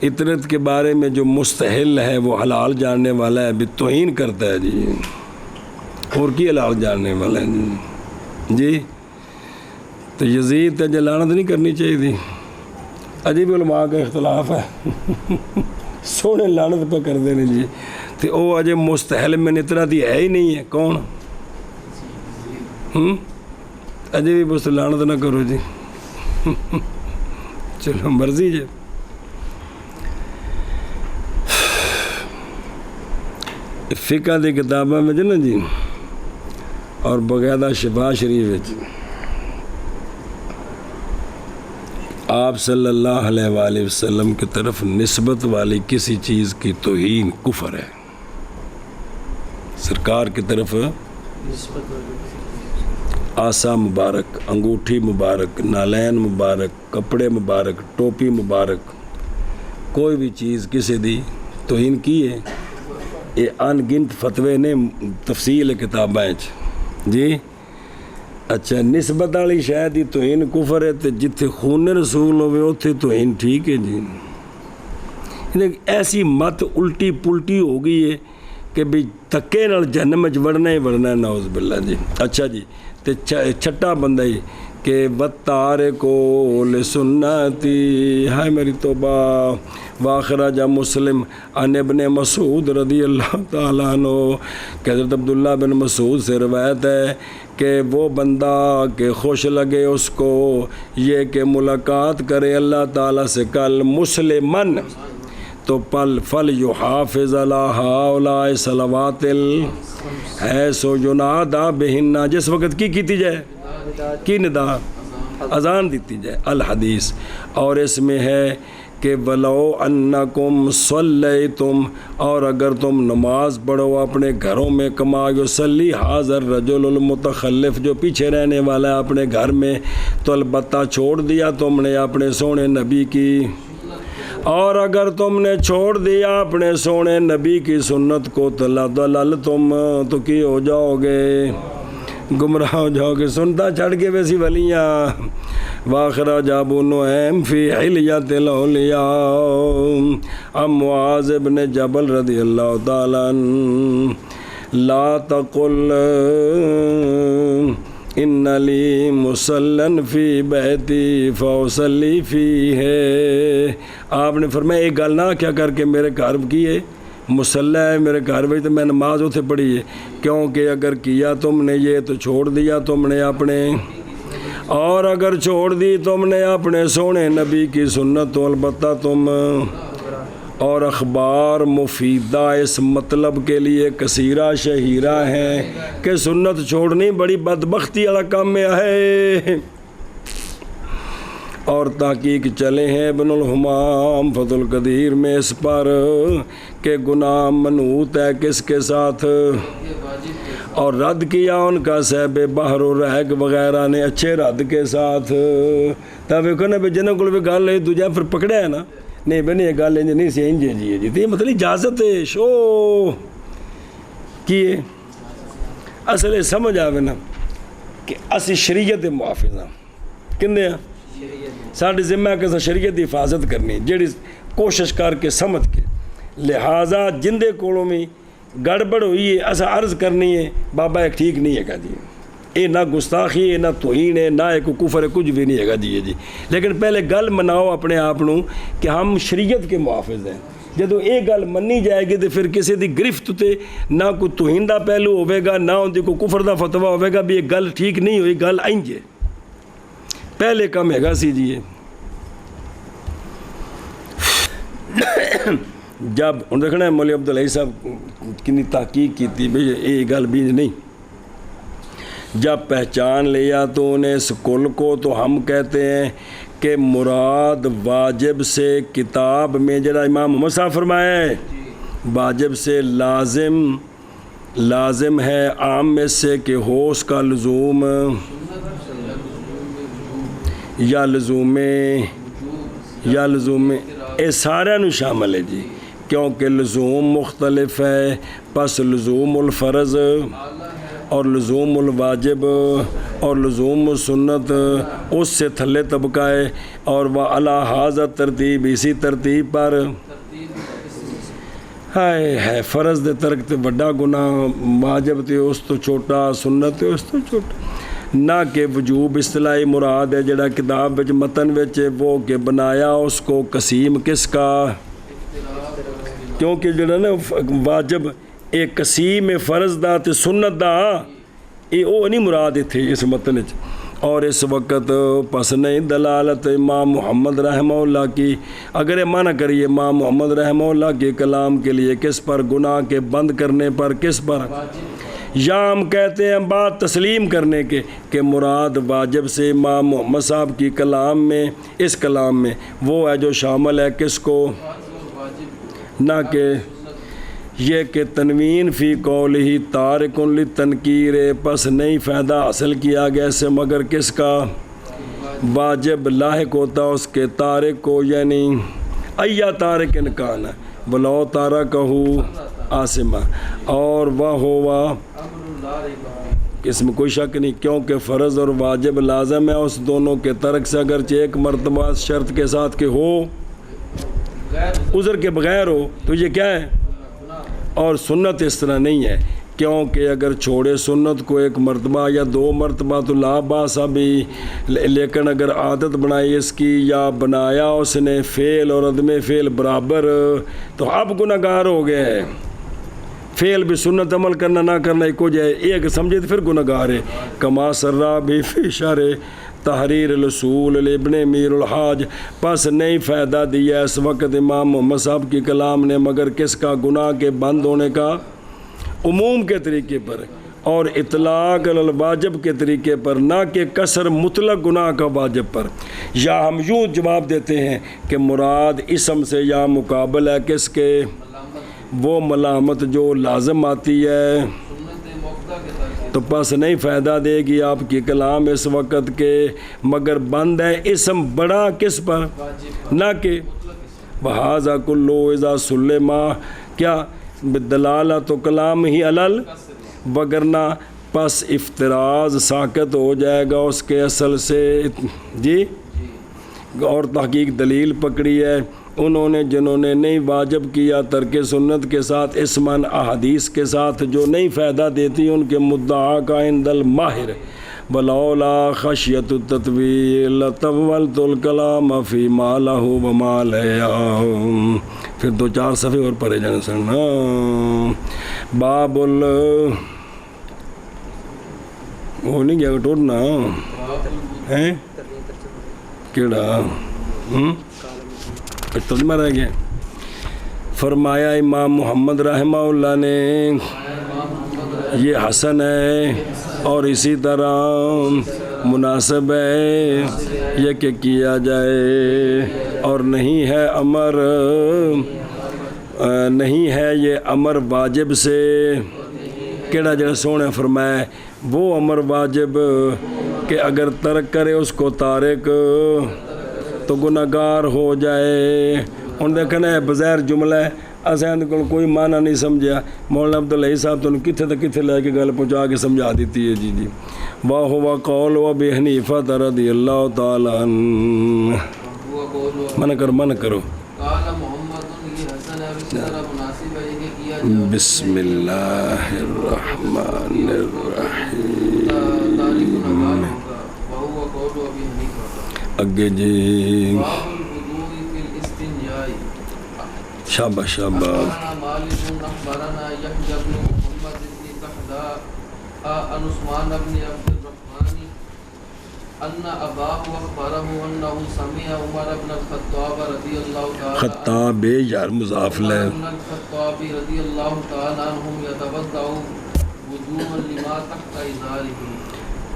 اطرت کے بارے میں جو مستحل ہے وہ حلال جاننے والا ہے بھی توہین کرتا ہے جی اور کی حلال جاننے والا ہے جی. تو یزید تے لعنت نہیں کرنی چاہیے تھی. عجیب علماء کا اختلاف ہے سونے لعنت پہ کر دینے جی. تو وہ اجے مستحل میں اطرت ہی ہے ہی نہیں ہے کون اجے بھی بس لعنت نہ کرو جی چلو مرضی جی. فقہ دی کتاباں میں جو نا جی اور باقاعدہ شفا شریف آپ صلی اللہ علیہ وآلہ وسلم کی طرف نسبت والی کسی چیز کی توہین کفر ہے. سرکار کی طرف آسا مبارک، انگوٹھی مبارک، نالین مبارک، کپڑے مبارک، ٹوپی مبارک، کوئی بھی چیز کسی دی توہین کی ہے. یہ ان گنت فتوے نے تفصیل کتابیں جی. اچھا نسبت والی شاید ہی توہین کفر ہے، تو جتھے خون رسول ہوئے اتھے توہین ٹھیک ہے جی. ایسی مت الٹی پلٹی ہو گئی ہے کہ بھی تکے نال جہنم وچ وڑنا ہی وڑنا ہے، نعوذ باللہ جی. اچھا جی تے چھٹا بندہ ہی کہ وَالتَّارِكُ لِسُنَّتِي، ہائے میری توبہ. واخرج مسلم عن ابن مسعود رضی اللہ تعالیٰ عنہ کہ حضرت عبداللہ بن مسعود سے روایت ہے کہ وہ بندہ کہ خوش لگے اس کو یہ کہ ملاقات کرے اللہ تعالیٰ سے کل مسلمن، تو فل یحافظ علی ہؤلاء صلوات حیث ینادی بہن، جس وقت کی جائے کی ندا اذان دیتی جائے. الحدیث. اور اس میں ہے کہ وَلَوْ أَنَّكُمْ صَلَّيْتُمْ، اور اگر تم نماز پڑھو اپنے گھروں میں، کما یصلی ھذا الرجل المتخلف، جو پیچھے رہنے والا ہے اپنے گھر میں، تو البتہ چھوڑ دیا تم نے اپنے سونے نبی کی، اور اگر تم نے چھوڑ دیا اپنے سونے نبی کی سنت کو تو لَضَلَلْتُمْ، تو کی ہو جاؤ گے، گمراہ ہو جاؤ گے. سنتا چھڑ کے ویسی ولیاں. واخرج ابو نعیم فی حلیۃ الاولیاء عن معاذ بن جبل رضی اللہ تعالیٰ عنہ لا تقل ان لی مصلی فی بیتی فاصلی فیہ. آپ نے فرمایا ایک گل نہ کیا کر کے میرے گھر کی ہے مسلح ہے میرے گھر میں، تو میں نماز اتنے پڑھی ہے، کیونکہ اگر کیا تم نے یہ تو چھوڑ دیا تم نے اپنے، اور اگر چھوڑ دی تم نے اپنے سونے نبی کی سنت تو البتہ تم. اور اخبار مفیدہ اس مطلب کے لیے کثیرہ شہیرہ ہیں کہ سنت چھوڑنی بڑی بدبختی والا کام میں ہے. اور تحقیق چلے ہیں ابن الحمام فتح القدیر میں اس پر کہ گناہ منوط ہے کس کے ساتھ، اور رد کیا ان کا صاحب بحر و رحق وغیرہ نے اچھے رد کے ساتھ. تب ویکھو نا بھی جنہوں کو بھی گل ہے دوجا پھر پکڑا ہے نا، نہیں بنی یہ گل نہیں سی انجے جی جی. تو مطلب اجازت ہے شو کیے اصل سمجھ آوے نا کہ اسی شریعت محافظ ہاں. کندے ہیں ساڑھے ذمہ ہے کہ شریعت کی حفاظت کرنی، جیڑی کوشش کر کے سمجھ کے، لہٰذا جندے کولوں میں گڑبڑ ہوئی ہے اسا عرض کرنی ہے بابا ایک ٹھیک نہیں ہے گا جی، یہ نہ گستاخی ہے نہ توہین ہے نہ ایک کفر ہے، کچھ بھی نہیں ہے گا جی جی. لیکن پہلے گل مناؤ اپنے آپ کہ ہم شریعت کے محافظ ہیں. جدو یہ گل منی جائے گی تو پھر کسی دی گرفت تے نہ کوئی توہین دا پہلو ہوئے گا نہ ان دی کوئی کفر دا فتویٰ ہوئے گا بھی یہ گل ٹھیک نہیں ہوئی، گل آئیں پہلے کم ہے گا سی جی. جب ان دیکھنا ہے مولوی عبداللہ صاحب کنی تحقیق کی تھی بھئی یہ گل بھی نہیں، جب پہچان لیا تو انہیں اس کل کو تو ہم کہتے ہیں کہ مراد واجب سے کتاب میں جڑا امام محمد صاحب فرمایا ہے واجب سے لازم ہے، عام میں سے کہ ہو اس کا لزوم یا لزوم یہ سارے نو شامل ہے جی، کیونکہ لزوم مختلف ہے. پس لزوم الفرض اور لزوم الواجب اور لزوم السنت اس سے تھلے طبقہ ہے، اور وہ علی ھذا ترتیب اسی ترتیب پر ہے. فرض دے ترک تے بڑا گناہ، واجب تے اس تو چھوٹا، سنت تے اس تو چھوٹا. نہ کہ وجوب اصطلاحی مراد ہے جڑا کتاب وچ متن وچ وہ کہ بنایا اس کو قسیم کس کا، کیونکہ جڑا نا واجب ایک قسیم فرض دا تے سنت دا یہ او نہیں مراد تھے اس متن وچ. اور اس وقت پس نہیں دلالت امام محمد رحمہ اللہ کی، اگر یہ معنی کریے امام محمد رحمہ اللہ کے کلام کے لیے کس پر، گناہ کے بند کرنے پر، کس پر یا ہم کہتے ہیں بات تسلیم کرنے کے کہ مراد واجب سے امام محمد صاحب کی کلام میں، اس کلام میں وہ ہے جو شامل ہے کس کو، نہ کہ یہ کہ تنوین فی قولہ تارک للتنکیر، پس نہیں فائدہ حاصل کیا گیا سے مگر کس کا، واجب لاحق ہوتا اس کے تارک کو، یعنی ایا تارک انکان بلو تارہ کہو آسمہ، اور وہ ہوا اس میں کوئی شک نہیں، کیونکہ فرض اور واجب لازم ہے اس دونوں کے ترک سے، اگرچہ ایک مرتبہ شرط کے ساتھ کہ ہو، عذر کے بغیر ہو تو یہ کیا ہے، اور سنت اس طرح نہیں ہے، کیونکہ اگر چھوڑے سنت کو ایک مرتبہ یا دو مرتبہ تو لا باسا بھی، لیکن اگر عادت بنائی اس کی یا بنایا اس نے فعل اور عدم فعل برابر تو اب گناہگار ہو گئے ہے، فعل بھی سنت عمل کرنا نہ کرنا ایک ہو جائے، ایک سمجھے تو پھر گناہگار ہے، کما سرا بھی فی شرع تحریر الاصول لابن امیر الحاج، پس نہیں فائدہ دیا اس وقت امام محمد صاحب کی کلام نے مگر کس کا، گناہ کے بند ہونے کا عموم کے طریقے پر اور اطلاق الواجب کے طریقے پر، نہ کہ کثر مطلق گناہ کا واجب پر، یا ہم یوں جواب دیتے ہیں کہ مراد اسم سے یا مقابل ہے کس کے، وہ ملامت جو لازم آتی ہے، تو پس نہیں فائدہ دے گی آپ کی کلام اس وقت کے مگر بند ہے اسم بڑا کس پر، نہ کہ بہذا کلو اذا سلما، کیا بدلالہ تو کلام ہی علل، وگرنہ پس افتراض ساقط ہو جائے گا اس کے اصل سے، جی، اور تحقیق دلیل پکڑی ہے انہوں نے جنہوں نے نہیں واجب کیا ترک سنت کے ساتھ اسمن احادیث کے ساتھ جو نہیں فائدہ دیتی ان کے مدعا کا عند الماہر، ولولا خشیت التطویل لطولت الکلام فی ما لہ وما لیا، پھر 2-4 صفحے اور پڑھے جانے سننا، باب ال وہ نہیں گیا ٹوٹنا ہے کیڑا ترجمہ رہ گیا، فرمایا امام محمد رحمہ اللہ نے یہ حسن ہے اور اسی طرح مناسب ہے یہ کہ کیا جائے، اور نہیں ہے امر، نہیں ہے یہ امر واجب سے، کیڑا جڑا سونے فرمایا وہ امر واجب کہ اگر ترک کرے اس کو تارک تو گناہگار ہو جائے، ان دیکھنا ہے بظاہر جملہ ہے اساں کو کوئی معنی نہیں سمجھا، مولانا عبداللہ صاحب تو کتنے تک کتنے لے کے گل پہنچا کے سمجھا دیتی ہے، جی واہ ہوا قول و ابی حنیفہ رضی اللہ تعالیٰ عنہ، من کرو بسم اللہ الرحمن الرحیم، اگے جی شاباش شاباش، خطاب یار مضاف لے،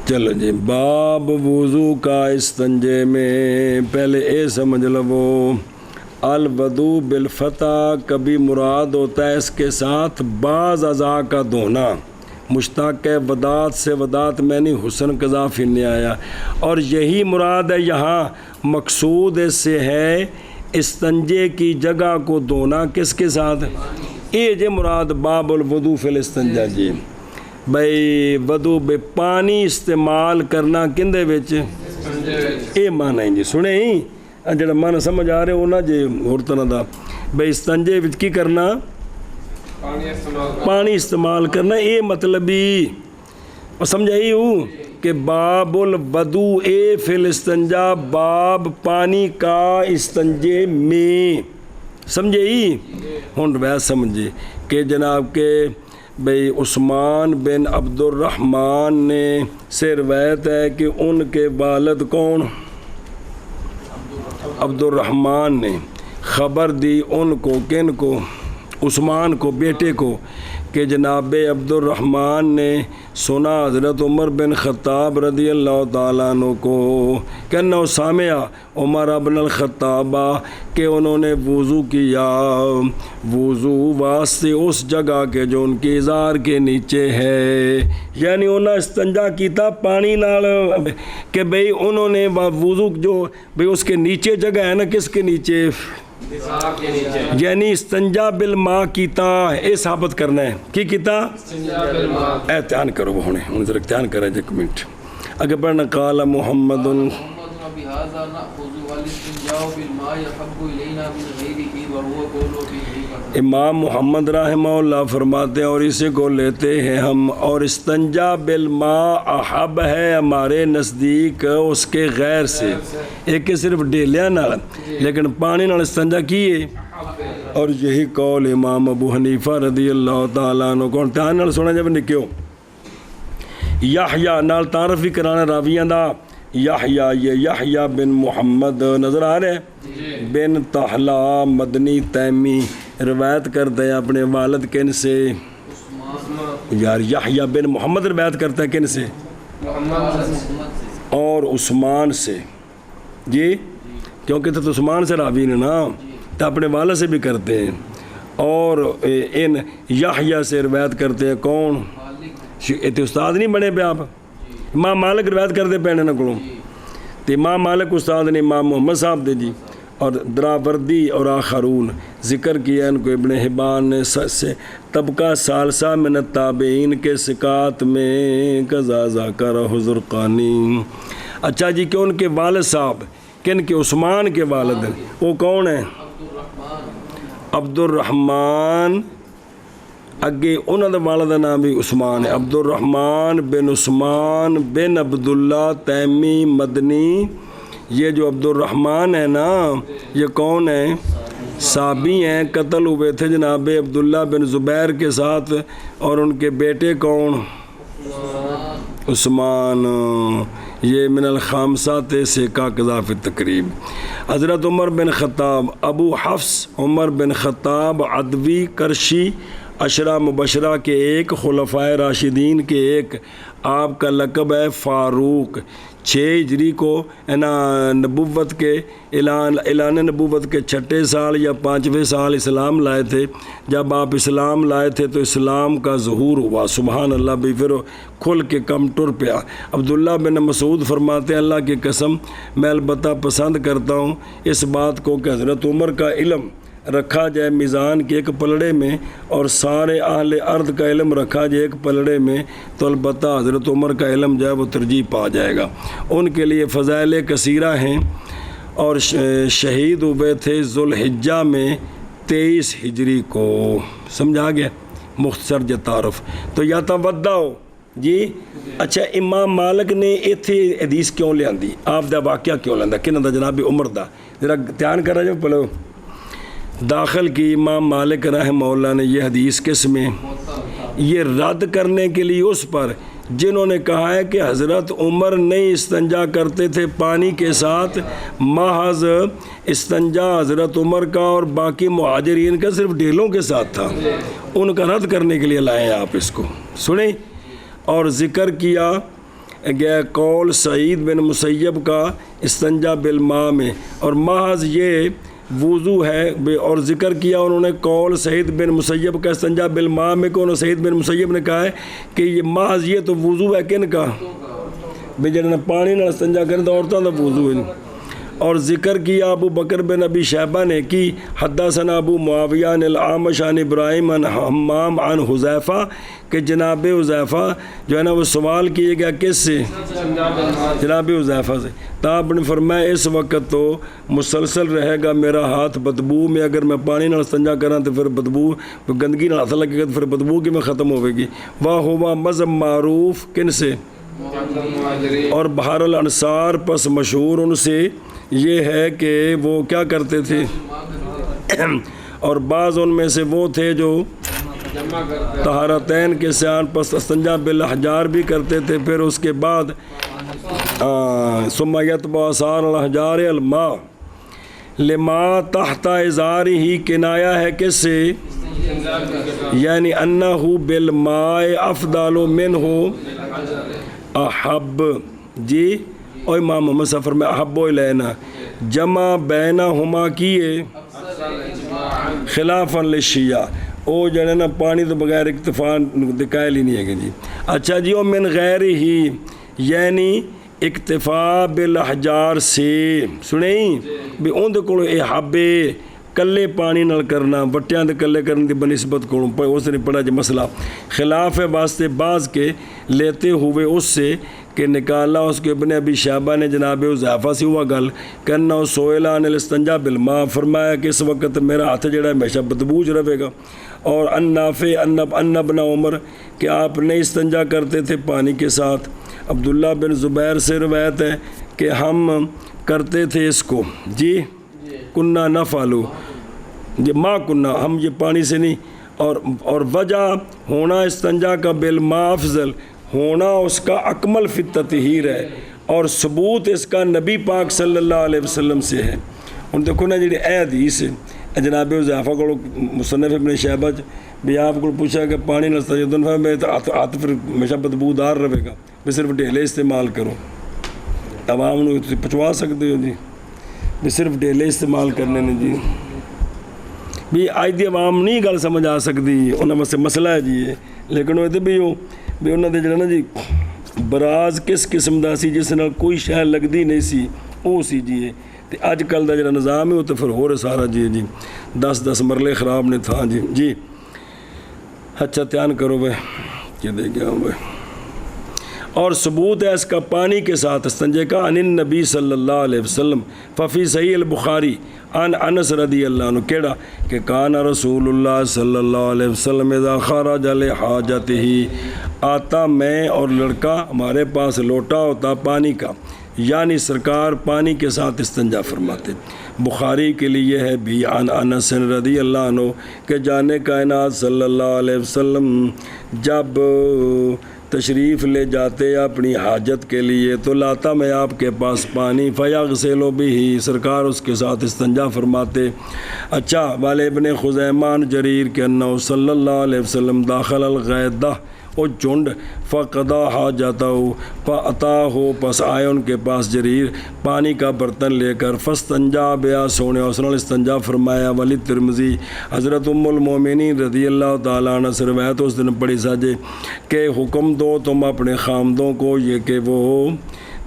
چلو جی باب وضو کا استنجے میں، پہلے اے سمجھ لو الودو بالفتح کبھی مراد ہوتا ہے اس کے ساتھ بعض اعضاء کا دھونا، مشتاق ہے ودات سے، ودات میں نہیں حسن قضا فی نے آیا، اور یہی مراد ہے یہاں، مقصود اس سے ہے استنجے کی جگہ کو دھونا کس کے ساتھ، یہ جی مراد باب الوضو فی الاستنجا، جی بھئی وضو بے پانی استعمال کرنا کندے وچ، اے معنی ہے جی، سنے ہی جڑا معنی سمجھ آ رہے ہو نا جی اور طرح دا، بھئی استنجے وچ کی کرنا، پانی استعمال کرنا، اے مطلب ہی سمجھائی ہوں کہ باب الوضو اے فی الاستنجا، باب پانی کا استنجے میں، سمجھے ہی ہوں روایت سمجھے کہ جناب کے بھئی عثمان بن عبد الرحمن نے سے روایت ہے کہ ان کے والد کون، عبد الرحمن نے خبر دی ان کو، کن کو، عثمان کو، بیٹے کو، کہ جناب عبد الرحمن نے سنا حضرت عمر بن خطاب رضی اللہ تعالیٰ عنہ کو کہ انہو سامعہ عمر ابن الخطاب کہ انہوں نے وضو کیا، وضو واسطے اس جگہ کے جو ان کی ازار کے نیچے ہے، یعنی انہوں نے استنجا کیتا پانی نال کہ بھئی انہوں نے وضو جو بھئی اس کے نیچے جگہ ہے نا، کس کے نیچے، یعنی استنجا بالماء کیتا، اے ثابت کرنا ہے کی کیتا، احتیان کرو وہ ہونے ذرا احتیان کریں ایک منٹ اگر پڑھنا قال محمد امام محمد رحمہ اللہ فرماتے ہیں اور اسی کو لیتے ہیں ہم، اور استنجا بالماء احب ہے ہمارے نزدیک اس کے غیر سے، ایک صرف ڈیلیاں نال لیکن پانی نال استنجا کیے، اور یہی قول امام ابو حنیفہ رضی اللہ تعالیٰ عنہ کو دھیان نال سونا جب نکیو یحییٰ نال تعارف بھی کرانا راویاں دا، یحییٰ یہ یحییٰ بن محمد نظر آ رہے ہیں بن طحلہ مدنی تیمی روایت کرتے ہیں اپنے والد کن سے، یار یحییٰ بن محمد روایت کرتا ہے کن سے، اور عثمان سے، جی کیونکہ تو عثمان سے راوی نے نا تو اپنے والد سے بھی کرتے ہیں، اور ان یحییٰ سے روایت کرتے ہیں کون، اتنے استاد نہیں بنے پہ آپ، امام مالک روایت کرتے پہنے نہ کلوں تو امام مالک استاد نے امام محمد صاحب دے جی، اور دراوردی اور آخرون ذکر کیا ان کو ابن حبان نے سے طبقہ ثالثہ من التابعین کے ثقات میں قضا ذکر حزرقانی۔ اچھا جی کہ ان کے والد صاحب کن کے، عثمان کے والد ہیں، وہ کون ہیں، عبد الرحمن، اگے انہوں نے والد نام بھی عثمان ہے، عبد الرحمن بن عثمان بن عبداللہ تیمی مدنی۔ یہ جو عبد الرحمن ہے نا یہ کون ہیں، صحابی ہیں، قتل ہوئے تھے جناب عبداللہ بن زبیر کے ساتھ، اور ان کے بیٹے کون، عثمان، یہ من الخامسات سیکا قضا فی التقریب۔ حضرت عمر بن خطاب ابو حفص عمر بن خطاب عدوی کرشی عشرہ مبشرہ کے ایک، خلفائے راشدین کے ایک، آپ کا لقب ہے فاروق۔ 6 ہجری کو نبوت کے اعلان نبوت کے 6 سال یا 5ویں سال اسلام لائے تھے۔ جب آپ اسلام لائے تھے تو اسلام کا ظہور ہوا، سبحان اللہ بھی، پھر کھل کے کم ٹر پیا۔ عبداللہ بن مسعود فرماتے ہیں اللہ کی قسم میں البتہ پسند کرتا ہوں اس بات کو کہ حضرت عمر کا علم رکھا جائے میزان کے ایک پلڑے میں اور سارے اہل ارض کا علم رکھا جائے ایک پلڑے میں، تو البتہ حضرت عمر کا علم جو ہے وہ ترجیح پا جائے گا۔ ان کے لیے فضائل کثیرہ ہیں، اور شہید ہوئے تھے ذوالحجہ میں 23 ہجری کو، سمجھا گیا، مختصر جو تعارف۔ تو یا تودع جی اچھا امام مالک نے ایتھے حدیث کیوں لیاندی، آپ دا واقعہ کیوں لیندا، کنہ دا جناب عمر دا، ذرا دھیان کرا جو پلو داخل کی امام مالک رحمہ اللہ نے یہ حدیث کس میں، یہ رد کرنے کے لیے اس پر جنہوں نے کہا ہے کہ حضرت عمر نہیں استنجا کرتے تھے پانی کے ساتھ، محض استنجا حضرت عمر کا اور باقی مہاجرین کا صرف ڈھیلوں کے ساتھ تھا، ان کا رد کرنے کے لیے لائیں آپ اس کو سنیں۔ اور ذکر کیا گیا قول سعید بن مسیب کا استنجا بالماء میں، اور محض یہ وضو ہے، اور ذکر کیا انہوں نے قول سعید بن مسیب کا استنجا بالماء میں، کو سعید بن مسیب نے کہا ہے کہ یہ محض یہ تو وضو ہے کن کا، بھئی جنہوں نے پانی نہ استنجا کریں تو عورتوں کا وضو ہے۔ اور ذکر کیا ابو بکر بن ابی شیبہ نے کی حدثنا ابو معاویہ عن الاعمش عن ابراہیم عن حمام عن حذیفہ، کہ جناب حذیفہ جو ہے نا وہ سوال کیے گیا کس سے، جناب حذیفہ سے، تو آپ نے فرمایا اس وقت تو مسلسل رہے گا میرا ہاتھ بدبو میں، اگر میں پانی نہ استنجا کراں تو پھر بدبو گندگی نہ ہاتھ لگے گا تو پھر بدبو کی میں ختم ہوئے گی۔ واہ ہوا مذہب معروف کن سے، اور بہار الانصار پس مشہور ان سے یہ ہے کہ وہ کیا کرتے تھے، اور بعض ان میں سے وہ تھے جو طہارتین کے سیان پس استنجا بالاحجار بھی کرتے تھے، پھر اس کے بعد ثم یتبع آثار الاحجار الماء، لما تحت ازاری ہی کنایا ہے کس سے؟ یعنی انہو بالماء افضل منہ احب. جی اور امام محمد سفر میں احب الینا جمع بینہما کیے خلافا للشیعہ. او جو ہے نا پانی تو بغیر اکتفا دکھائے ہی نہیں ہے جی. اچھا جی. اور من غیر ہی یعنی اکتفا بالاحجار سے سنیں بھی اون دے کولو اے حبے کلے پانی نال کرنا وٹیاں دے کلے کرنے دی بنسبت کولو اس نے پڑھا جو مسئلہ خلاف واسطے بعض کے لیتے ہوئے اس سے کہ نکالا اس کے ابن ابی شیبہ نے جناب حذیفہ سے ہوا گل کرنا سوئلہ عن الاستنجاء بالماء فرمایا کہ اس وقت میرا ہاتھ جڑا ہمیشہ بدبوج رہے گا. اور ان نافع ان ابن عمر کہ آپ نہیں استنجا کرتے تھے پانی کے ساتھ. عبداللہ بن زبیر سے روایت ہے کہ ہم کرتے تھے اس کو جی کنہ نفعلو جی ما کنہ ہم یہ پانی سے نہیں. اور وجہ ہونا استنجا کا بالماء افضل ہونا اس کا اکمل فی التطہیر ہے اور ثبوت اس کا نبی پاک صلی اللہ علیہ وسلم سے ہے. ان دیکھو نا جی اے حدیث جناب حذیفہ کو مصنف ابن شیبہ بھی آپ کو پوچھا کہ پانی نہ استنجا میں ہاتھ پھر ہمیشہ بدبودار رہے گا بھی صرف ڈھیلے استعمال کرو. عوام نو پچوا سکتے ہو جی بھی صرف ڈھیلے استعمال کرنے نے جی بھی آج دی عوام نہیں گل سمجھ آ سکتی انہوں سے مسئلہ ہے جی. لیکن وہ بھی انہوں نے جڑا نا جی براز کس قسم دا سی جس نال کوئی شے لگدی نہیں سی وہ سی جی. تے اج کل دا جڑا نظام ہے وہ تو پھر ہو رہا سارا جی 10 مرلے خراب نے تھا جی. اچھا دھیان کرو بھائی کہ دے گیا ہوں بھائی. اور ثبوت ہے اس کا پانی کے ساتھ استنجے کا عن النبی صلی اللہ علیہ وسلم ففی صحیح البخاری عن انس رضی اللہ عنہ کیڑا کہ کان رسول اللہ صلی اللہ علیہ وسلم اذا خرج لحاجتہ آتا میں اور لڑکا ہمارے پاس لوٹا ہوتا پانی کا یعنی سرکار پانی کے ساتھ استنجا فرماتے. بخاری کے لیے ہے بھی عن انس رضی اللہ عنہ کہ جانے کائنات صلی اللہ علیہ وسلم جب تشریف لے جاتے اپنی حاجت کے لیے تو لاتا میں آپ کے پاس پانی فیغسل بھی سرکار اس کے ساتھ استنجا فرماتے. اچھا والے ابن خزیمان جریر کے انہو صلی اللہ علیہ وسلم داخل الغیدہ او جھنڈ فقضا حاجتہ فاتا ہو پس آئے ان کے پاس جریر پانی کا برتن لے کر فاستنجا بیا سونے اسنال استنجا فرمایا. ولی ترمذی حضرت ام المومنین رضی اللہ تعالیٰ عنہ سے روایت اس دن پڑھی ساجے کہ حکم دو تم اپنے خامدوں کو یہ کہ وہ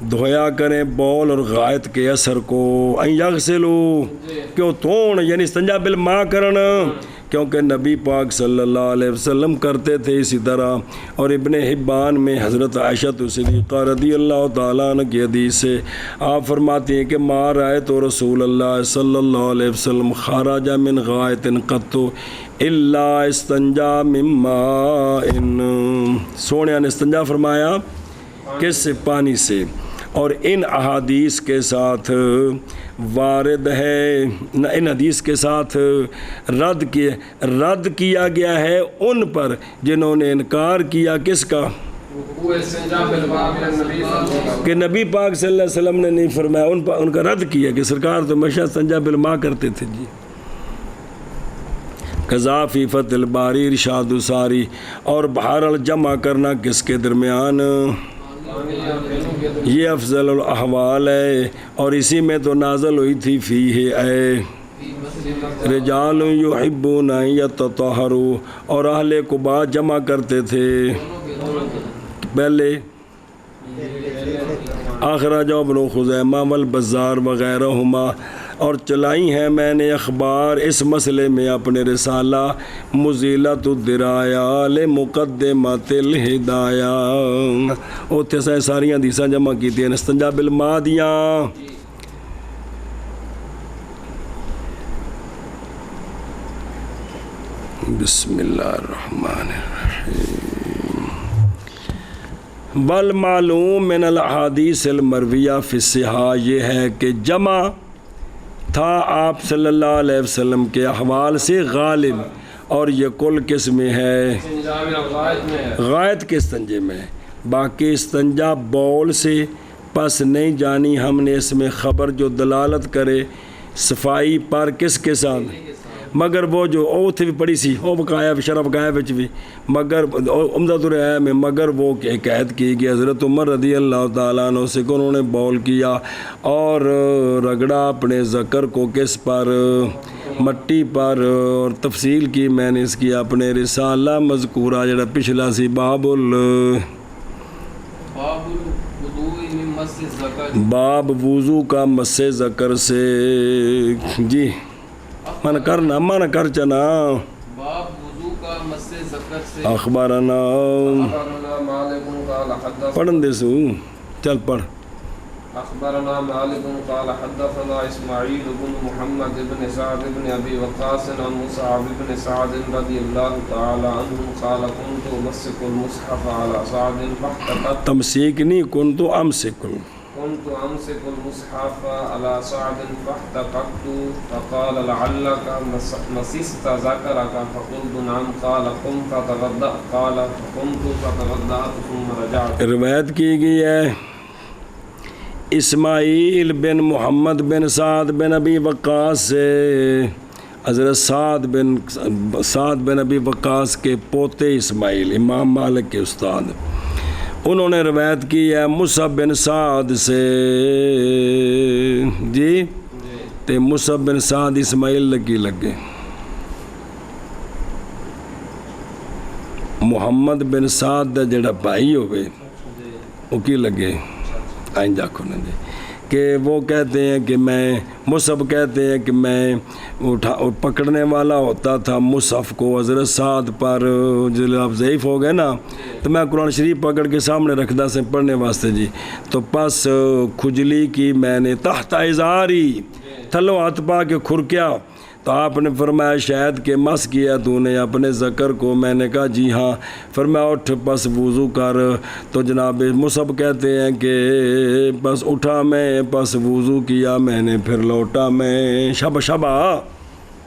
دھویا کریں بول اور غائط کے اثر کو ان یغسلو کیوں تون یعنی استنجا بالماء کرنا کیونکہ نبی پاک صلی اللہ علیہ وسلم کرتے تھے اسی طرح. اور ابن حبان میں حضرت عائشہ صدیقہ رضی اللہ تعالیٰ عنہ کی حدیث سے آپ فرماتی ہیں کہ ما رأیت رسول اللہ صلی اللہ علیہ وسلم خرج من غائط قط الا استنجا من ماء سونے نے استنجا فرمایا کس سے پانی سے. اور ان احادیث کے ساتھ وارد ہے ان حدیث کے ساتھ رد کیا گیا ہے ان پر جنہوں نے انکار کیا کس کا کہ نبی پاک صلی اللہ علیہ وسلم نے نہیں فرمایا. ان کا رد کیا کہ سرکار تو ہمیشہ استنجا بالماء کرتے تھے جی. قضا فی فتح الباری ارشاد الساری اور بحر الجمع کرنا کس کے درمیان یہ افضل الاحوال ہے اور اسی میں تو نازل ہوئی تھی فیہ اے رجال یحبون ان یتطہروا اور اہل قباء جمع کرتے تھے پہلے اخرج ابن خزیمہ والبزار وغیرہما. اور چلائی ہیں میں نے اخبار اس مسئلے میں اپنے رسالہ مزیلۃ الدرایا لمقدمۃ الہدایہ اوتھے سے ساریاں حدیثاں جمع کیتی ہیں استنجا بالماء دیاں. بسم اللہ الرحمن الرحیم. والمعلوم من الاحادیث المرویہ فی الصحاح یہ ہے کہ جمع تھا آپ صلی اللہ علیہ وسلم کے احوال سے غالب اور یہ کل کس میں ہے غائط کے استنجے میں. باقی استنجا بول سے پس نہیں جانی ہم نے اس میں خبر جو دلالت کرے صفائی پر کس کے ساتھ مگر وہ جو او تھے بھی پڑی سی او بقایا شرح بقایا بچ بھی مگر عمدۃ الرعایا میں مگر وہ قید کی گئی حضرت عمر رضی اللہ تعالیٰ عنہ سے کہ انہوں نے بول کیا اور رگڑا اپنے ذکر کو کس پر مٹی پر اور تفصیل کی میں نے اس کی اپنے رسالہ مذکورہ جڑا پچھلا سی باب وضو کا مس ذکر سے جی من کر چنا باب وضو کا مس ذکر سے اخبارنا مالک قال حدثنا پڑھن دے سو چل پڑھ اخبرنا مالک قال حدثنا اسماعیل بن محمد بن سعد بن ابی وقاص عن مصعب بن سعد رضی اللہ تعالی عنہ قال كنت امسك المصحف على سعد فاحتقت تمسیک نہیں كنت امسك المصحف على سعد فاحتققت فقال لعلك مسست ذكرك فقلت نعم قال قم فتوضأ قال فقمت فتوضأت ثم رجعت روایت کی گئی ہے اسماعیل بن محمد بن سعد بن ابی وقاص سے حضرت سعد بن ابی وقاص کے پوتے اسماعیل امام مالک کے استاد انہوں نے روایت کی ہے مصعب بن سعد سے جی تے مصعب بن سعد اسماعیل لگے محمد بن سعد دا جڑا بھائی ہوئے وہ کی لگے آئندہ کھونے دے کہ وہ کہتے ہیں کہ میں مصعب کہتے ہیں کہ میں پکڑنے والا ہوتا تھا مصحف کو حضرت سعد پر جب آپ ضعیف ہو گئے نا تو میں قرآن شریف پکڑ کے سامنے رکھدا سے پڑھنے واسطے جی تو پس کھجلی کی میں نے تحت ازاری تھلو ہاتھ پا کے کھرکیا تو آپ نے فرمایا شاید کہ مس کیا تو نے اپنے ذکر کو میں نے کہا جی ہاں فرمایا اٹھ پس وضو کر تو جناب مصعب کہتے ہیں کہ بس اٹھا میں پس وضو کیا میں نے پھر لوٹا میں شبہ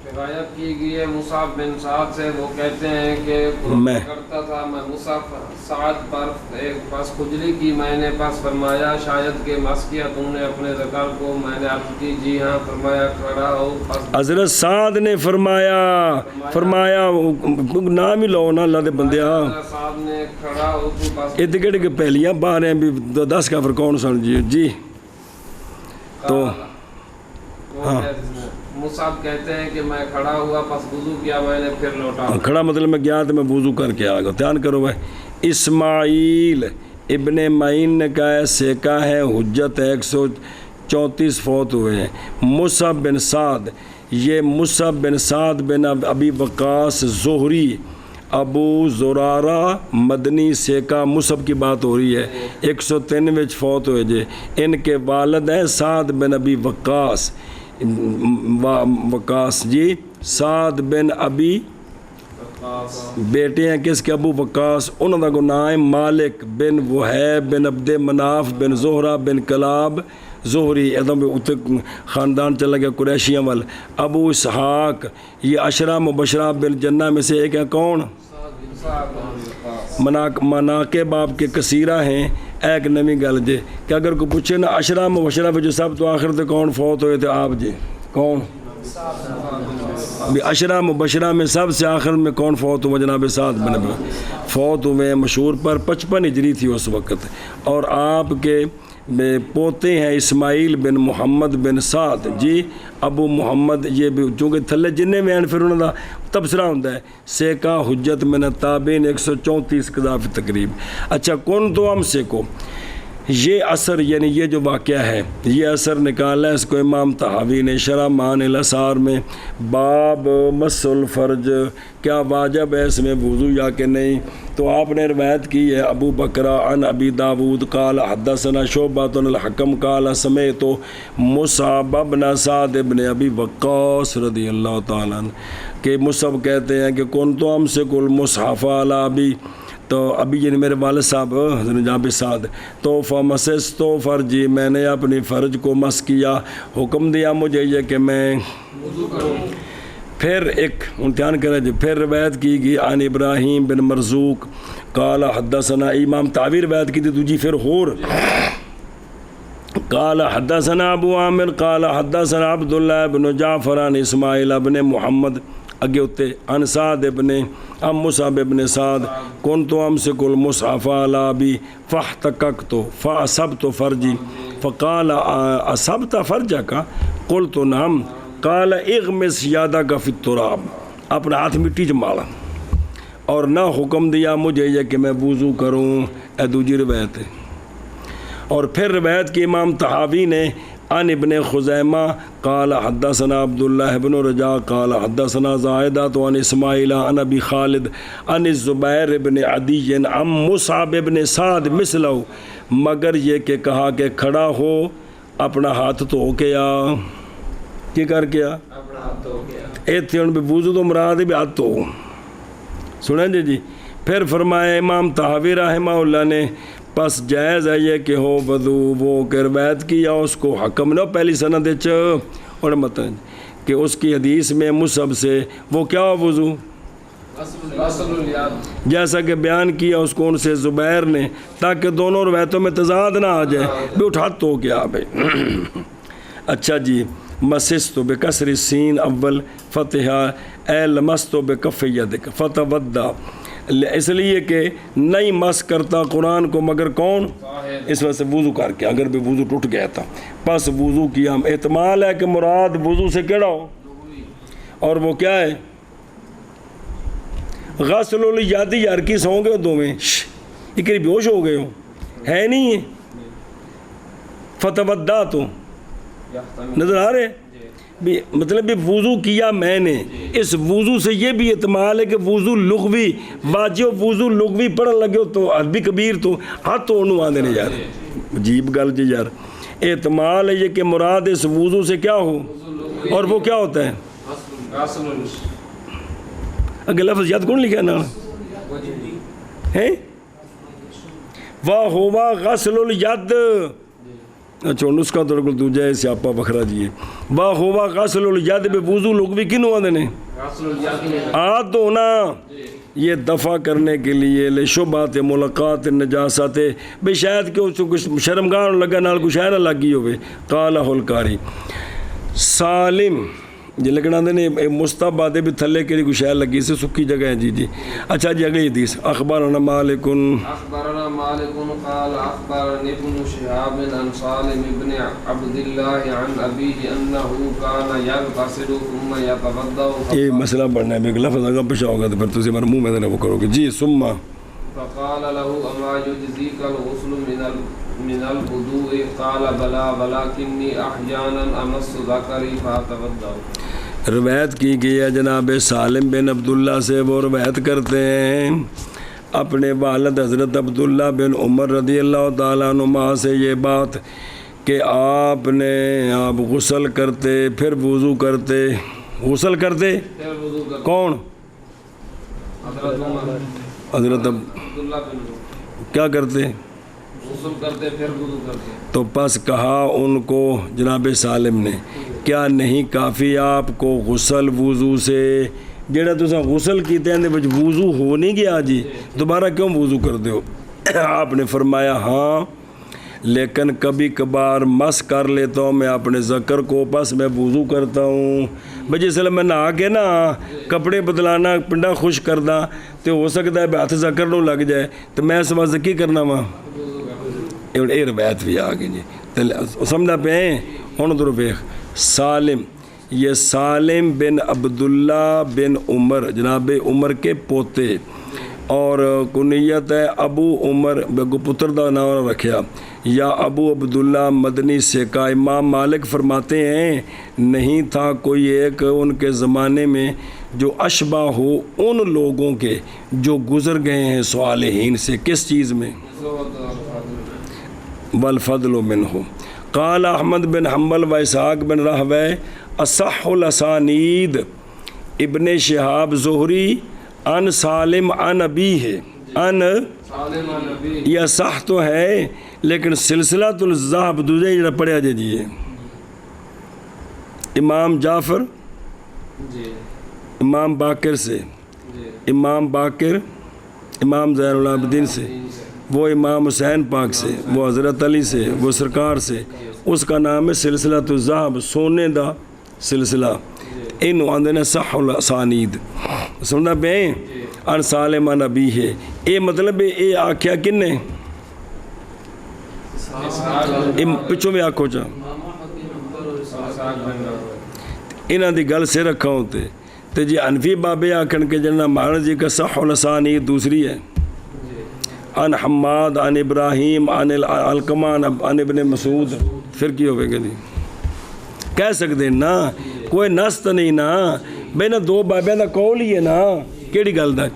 روایت کی گئی ہے مصعب بن سعد سے وہ کہتے ہیں کہ میں کرتا تھا میں مصعب سعد پر ایک پس کھجلی کی میں نے پس فرمایا شاید کہ مس کیا تم نے اپنے ذکر کو میں نے عرض کی جی ہاں فرمایا کھڑا ہو حضرت سعد نے فرمایا نام ہی لو نا اللہ دے بندیا سعد نے کھڑا ہو تو بس ادھر کے پہلیاں باریں بھی 10 کا پھر کون سن جی تو ہاں مصعب کہتے ہیں کہ میں کھڑا ہوا پس وضو کیا میں نے پھر لوٹا کھڑا مطلب میں گیا تو میں وضو کر کے آ گیا دھیان کرو بھائی اسماعیل ابن معین نے کہا ہے سیکا ہے حجت 134 فوت ہوئے ہیں مصعب بن سعد یہ مصعب بن سعد بن ابی وقاص زہری ابو زرارہ مدنی سیکا مصعب کی بات ہو رہی ہے 193 فوت ہوئے جے ان کے والد ہیں سعد بن ابی وقاص جی سعد بن ابی بیٹے ہیں کس کے ابو وقاص انہوں کا نام ہے مالک بن وہیب بن عبد مناف بن زہرہ بن کلاب زہری ادھر خاندان چلا گیا قریشیاں وال ابو اسحاق یہ عشرہ مبشرہ بالجنہ میں سے ایک ہے کون مناقب آپ کے کثیرہ ہیں ایک نمی گل جے کہ اگر کوئی پوچھے نا عشرہ مبشرہ پہ جو سب تو آخر تھے کون فوت ہوئے تھے آپ جی کون عشرہ مبشرہ میں سب سے آخر میں کون فوت ہوئے جناب سعد بن ابی فوت ہوئے مشہور پر 55 ہجری تھی اس وقت اور آپ کے پوتے ہیں اسماعیل بن محمد بن سعد جی ابو محمد یہ بھی چونکہ تھلے جننے میں ہیں پھر انہوں نے تبصرہ ہوتا ہے سیکا حجت من تابعین 134 قذافی تقریب اچھا کون تو ہم سے کو یہ اثر یعنی یہ جو واقعہ ہے یہ اثر نکالا ہے اس کو امام طحاوی نے شرح معانی الاسار میں باب مس الفرج کیا واجب ہے اس میں وضو یا کہ نہیں تو آپ نے روایت کی ہے ابو بکرہ عن ابی داود قال حدثنا شعبۃ الحکم قال سمعت مصعب بن سعد بن ابی وقاص رضی اللہ تعالیٰ عنہ کہ مصعب کہتے ہیں کہ کن تو ہم سے کل مصحف علی ابی تو ابھی یعنی میرے والد صاحب حضرت جابر سعد تو فمسس تو فرجی میں نے اپنی فرج کو مس کیا حکم دیا مجھے یہ کہ میں وضو کروں پھر ایک امتحان کرے جی پھر روایت کی گئی عن ابراہیم بن مرزوق قال حدثنا امام تعویر روایت کی تھی دوجی پھر ہور قال حدثنا ابو عامر قال حدثنا عبد الله بن جعفر عن اسماعیل ابن محمد اگے ہوتے عن سعد ابن مصعب ابن سعد كنت امسك المصحف على ابي فاحتككت فاصبت فرجي فقال اصبت فرجك قلت نعم قال اغمس يدك في التراب اپنا ہاتھ مٹی چ مالا اور نہ حکم دیا مجھے یہ کہ میں وضو کروں. اے دوسری روایت ہے. اور پھر روایت کی امام طحاوی نے عن ابن خزیمہ قال حدثنا عبد الله بن رجاء قال حدثنا زائدة عن اسماعیل عن ابی خالد عن الزبیر بن عدی عن مصعب بن سعد مثلہ مگر یہ کہ کہا کہ کھڑا ہو اپنا ہاتھ دھو کے آ. کی کر کے آ؟ ایتھے ہن وضو تو مراد ہے بھی ہاتھ دھو. سنیں جی. پھر فرمایا امام طحاوی رحمہ اللہ نے پس جائز ہے یہ کہ ہو وضو وہ کہ روایت کی یا اس کو حکم نہ پہلی سند اور متن کہ اس کی حدیث میں مصعب سے وہ کیا وضو جیسا کہ بیان کیا اس کو ان سے زبیر نے تاکہ دونوں روایتوں میں تضاد نہ آ جائے بھی اٹھا تو کیا بھائی. اچھا جی. مسست بکسر السین اول فتحہ اے لمست بکف یدک فتودع اس لیے کہ نہیں مس کرتا قرآن کو مگر کون اس وجہ سے وضو کر کے اگر بھی وضو ٹوٹ گیا تھا پس وضو کیا. احتمال ہے کہ مراد وضو سے کیڑا ہو اور وہ کیا ہے غسل الیاد یار کی سو گئے دو میں ایک بے ہوش ہو گئے ہو ہے نہیں ہے. فتودع تو نظر آ رہے بھی مطلب بھی وضو کیا میں نے. اس وضو سے یہ بھی احتمال ہے کہ وضو لغوی واجب وضو لغوی پڑھن لگے ہو تو ادبی کبیر تو ہاتھ تو انہوں آدھے نہیں یار عجیب گل جی یار. احتمال ہے یہ کہ مراد اس وضو سے کیا ہو اور وہ کیا ہوتا ہے اگر لفظ یاد کون لکھا نا ہے واہ ہوا غسل الید. اچھا نسخہ تو بالکل دوجا ہے سیاپا بکھرا جی ہے. واہ ہوا غسل الید بے وضو لغوی کنوں آدھے نے ہاتھ دھونا یہ دفع کرنے کے لیے لے شبہات ملاقات نجاست بے شاید کہ اس کو شرمگاہ لگا نال کو شاعر لگی ہوئے. قال القاری سالم جی لگنا نے مستحب آدھے بھی تھلے کے لیے کوئی شاعر لگی سے سکی جگہ ہے. جی جی. اچھا جی اگلی حدیث اخبارنا مالک قال اخبرني ابن شهاب عن سالم بن عبد الله عن ابيه انه كان يغتسل ثم يتوضا. یہ مسئلہ پڑھنا ہے ایک لفظ اگر پیش ہوگا تو پھر تم ہمارے منہ میں وہ کرو گے. جی ثم فقال له اما يجزيك الغسل من الوضوء قال بلى ولكني احيانا امس ذكري فاتوضا. روایت کی گئی ہے جناب سالم بن عبداللہ سے. وہ روایت کرتے ہیں اپنے والد حضرت عبداللہ بن عمر رضی اللہ تعالیٰ عنہما سے یہ بات کہ آپ غسل کرتے پھر وضو کرتے. غسل کرتے کون حضرت عبداللہ بن کیا کرتے غسل کرتے پھر وضو کرتے. تو پس کہا ان کو جناب سالم نے کیا نہیں کافی آپ کو غسل وضو سے جڑا تسا غسل کیتے ہیں وچ وضو ہو نہیں گیا جی دوبارہ کیوں وضو کر دو. آپ نے فرمایا ہاں لیکن کبھی کبھار مس کر لیتا ہوں میں اپنے ذکر کو بس میں وضو کرتا ہوں بھائی جس میں میں نہا کے نا کپڑے بدلانا پنڈا خوش کردہ تو ہو سکتا ہے ہاتھ ذکر نو لگ جائے تو میں اس واسطے کی کرنا وا یہ روایت بھی آ گئی جی سمجھا پہ ہوں تو ویخ سالم یہ سالم بن عبداللہ بن عمر جناب عمر کے پوتے اور کنیت ہے ابو عمر بگو پتر دا نام رکھیا یا ابو عبداللہ مدنی سے کا. امام مالک فرماتے ہیں نہیں تھا کوئی ایک ان کے زمانے میں جو اشبہ ہو ان لوگوں کے جو گزر گئے ہیں صالحین سے. کس چیز میں والفضل منہ. قال احمد بن حنبل و اسحاق بن راہوے اصح الاسانید ابن شہاب زہری ان سالم ان ابی ہے ان یہ صح تو ہے لیکن سلسلہ الذہب دوسرے جڑا پڑھیا جی امام جعفر امام باقر سے امام باقر امام زین العابدین سے وہ امام حسین پاک سے، وہ حضرت علی سے، وہ سرکار سے، اس کا نام ہے سلسلۃ الذہب، سونے دا سلسلہ، انہوں آندے نے صح الاسانید، سننا پہ ان سالم نبی ہے، اے مطلب اے آکھیا کن نے پچھوں میں آکھو چاہ انہاں دی گل سے رکھا ہوتے تے جی انفی بابے آکھن کے جنہ مہاراج جی کا صح الاسانید دوسری ہے، ان حماد ان ابراہیم ان القمان ان ابن مسعود، پھر کی ہوئے گا نہیں کہہ سکتے نا، کوئی نست نہیں نا بھئی نا، دو بابیاں دا قول ہی ہے نا، کیڑی گل دا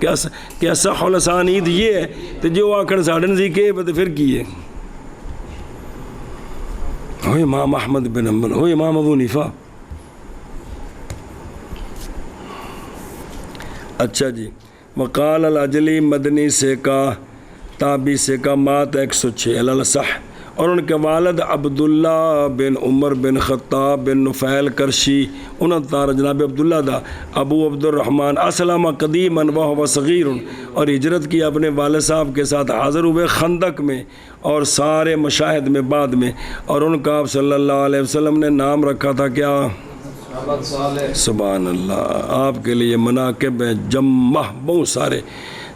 کیا صح الاسانید یہ ہے تو جو آکھن ساڑھن زی کے تو پھر کی ہے، ہو امام احمد بن حنبل، ہو امام ابو حنیفہ۔ اچھا جی، وقال العجلی مدنی سے کا تابی سے کا مات 106 الصح، اور ان کے والد عبداللہ بن عمر بن خطاب بن نفیل کرشی، انہوں تارا جناب عبداللہ دا ابو عبد الرحمن اسلم قدیما وہو صغیر، اور ہجرت کی اپنے والد صاحب کے ساتھ حاضر ہوئے خندق میں اور سارے مشاہد میں بعد میں، اور ان کا آپ صلی اللہ علیہ وسلم نے نام رکھا تھا کیا؟ سبحان اللہ، آپ کے لیے مناقب ہیں جمع بہت سارے،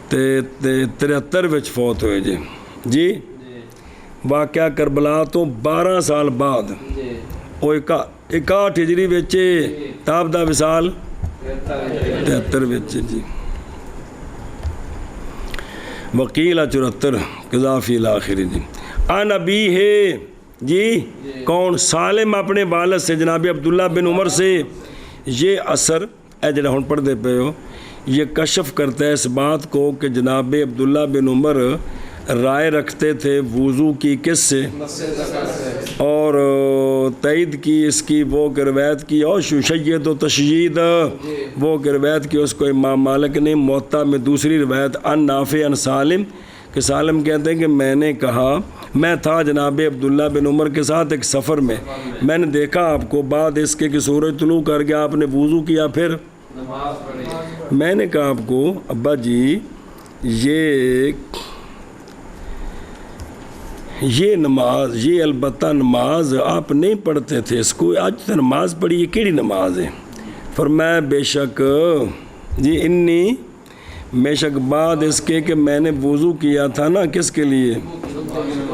73 وچ فوت ہوئے جی واقعہ کربلا تو 12 سال بعد، وہ 61 ہجری وچ تاب دا وصال 73 وچ جی، وکیل 74 قذافی الاخری جی، ان ابی ہے جی کون؟ سالم اپنے والد سے جناب عبداللہ بن عمر سے، یہ اثر اے جنہا ہن پڑھ دے پہ ہو، یہ کشف کرتا ہے اس بات کو کہ جناب عبداللہ بن عمر رائے رکھتے تھے وضو کی کس سے، اور تائید کی اس کی وہ روایت کی، اور شید و تشیید وہ روایت کی اس کو امام مالک نے موطا میں دوسری روایت ان نافع ان سالم، کہ سالم کہتے ہیں کہ میں نے کہا میں تھا جناب عبداللہ بن عمر کے ساتھ ایک سفر میں نے دیکھا آپ کو، بعد اس کے کہ سورج طلوع کر گیا آپ نے وضو کیا، پھر میں نے کہا آپ کو ابا جی یہ نماز، یہ البتہ نماز آپ نہیں پڑھتے تھے، اس کو آج تو نماز پڑھی، یہ کیڑی نماز ہے؟ فرمایا بے شک جی انی، بے شک بعد اس کے کہ میں نے وضو کیا تھا نا کس کے لیے،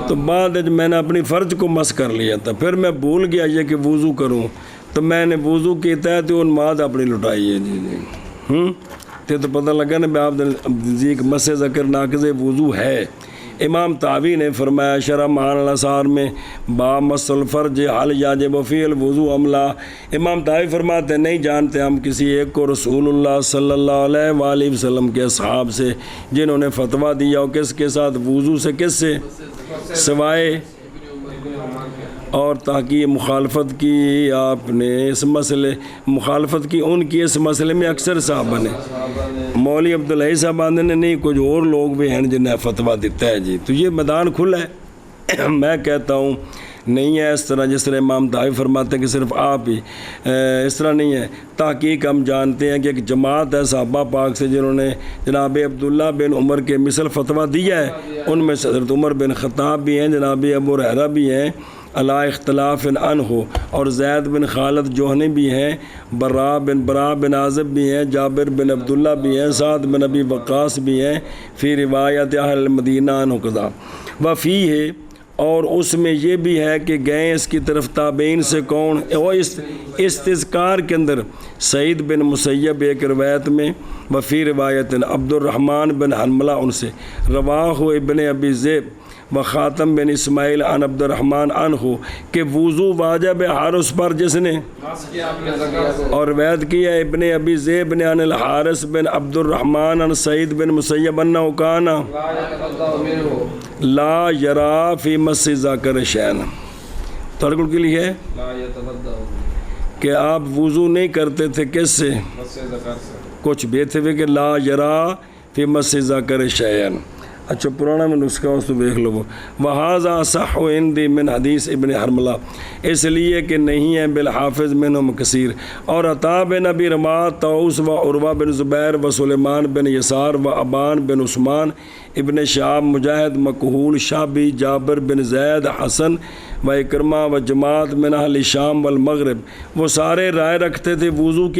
تو بعد میں نے اپنی فرج کو مس کر لیا تھا، پھر میں بھول گیا یہ کہ وضو کروں، تو میں نے وضو کیتا ہے تو ان نماز اپنی لٹائی ہے جی تو پتہ لگا نا آپ جی ایک مس ذکر ناقض وضو ہے۔ امام طاوی نے فرمایا شرح معان الاسار میں با مس الفرج حل یاجب فی الوضو عملہ، امام طاوی فرماتے ہیں نہیں جانتے ہم کسی ایک کو رسول اللہ صلی اللہ علیہ وآلہ وسلم کے اصحاب سے جنہوں نے فتویٰ دیا ہو کس کے ساتھ، وضو سے، کس سے سوائے، اور تاکہ مخالفت کی آپ نے اس مسئلے، مخالفت کی ان کی اس مسئلے میں اکثر صحابہ نے، مولوی عبداللہ صاحب آندے نے نہیں، کچھ اور لوگ بھی ہیں جنہیں فتویٰ دیتا ہے جی، تو یہ میدان کھلا ہے۔ میں کہتا ہوں نہیں ہے اس طرح جس طرح امام طاوی فرماتے ہیں کہ صرف آپ ہی، اس طرح نہیں ہے، تحقیق ہم جانتے ہیں کہ ایک جماعت ہے صحابہ پاک سے جنہوں نے جناب عبداللہ بن عمر کے مثل فتویٰ دیا ہے، ان میں سے حضرت عمر بن خطاب بھی ہیں، جناب ابو ہریرہ بھی ہیں علی اختلاف عنہ، اور زید بن خالد جوہنی بھی ہیں، براء بن عازب بھی ہیں، جابر بن عبداللہ بھی ہیں، سعد بن ابی وقاص بھی ہیں، فی روایت اہل المدینہ عنہ قضا وفی ہے، اور اس میں یہ بھی ہے کہ گئے اس کی طرف تابعین سے کون، وہ استذکار کے اندر سعید بن مسیب ایک روایت میں، وفی روایت عبد الرحمن بن حنملہ ان سے، رواہ ابن ابی ذئب و خاتم بن اسماعیل عن عبد الرحمن عنہ کہ وضو واجب ہے حارث پر جس نے، اور روایت کی ہے ابن ابی ذئب نے عن الحارث بن عبد الرحمن عن سعید بن مسیب انہ کان لا یرا فی مس ذکر شیئا، ترکل کے لیے ہے کہ آپ وضو نہیں کرتے تھے کس سے، کچھ بھی تھے کہ لا یرا فی مس ذکر شیئا، اچھا پرانا میں نسخہ اس تو دیکھ لو وہذا صح عندی من حدیث ابن حرملہ، اس لیے کہ نہیں ہے بالحافظ منہم کثیر، اور عطا بن ابی رباح، طاؤس و عروہ بن زبیر و سلیمان بن یسار و ابان بن عثمان ابن شہاب، مجاہد، مکحول، شعبی، جابر بن زید، حسن و اکرمہ و جماعت من اہل شام والمغرب، وہ سارے رائے رکھتے تھے وضو کی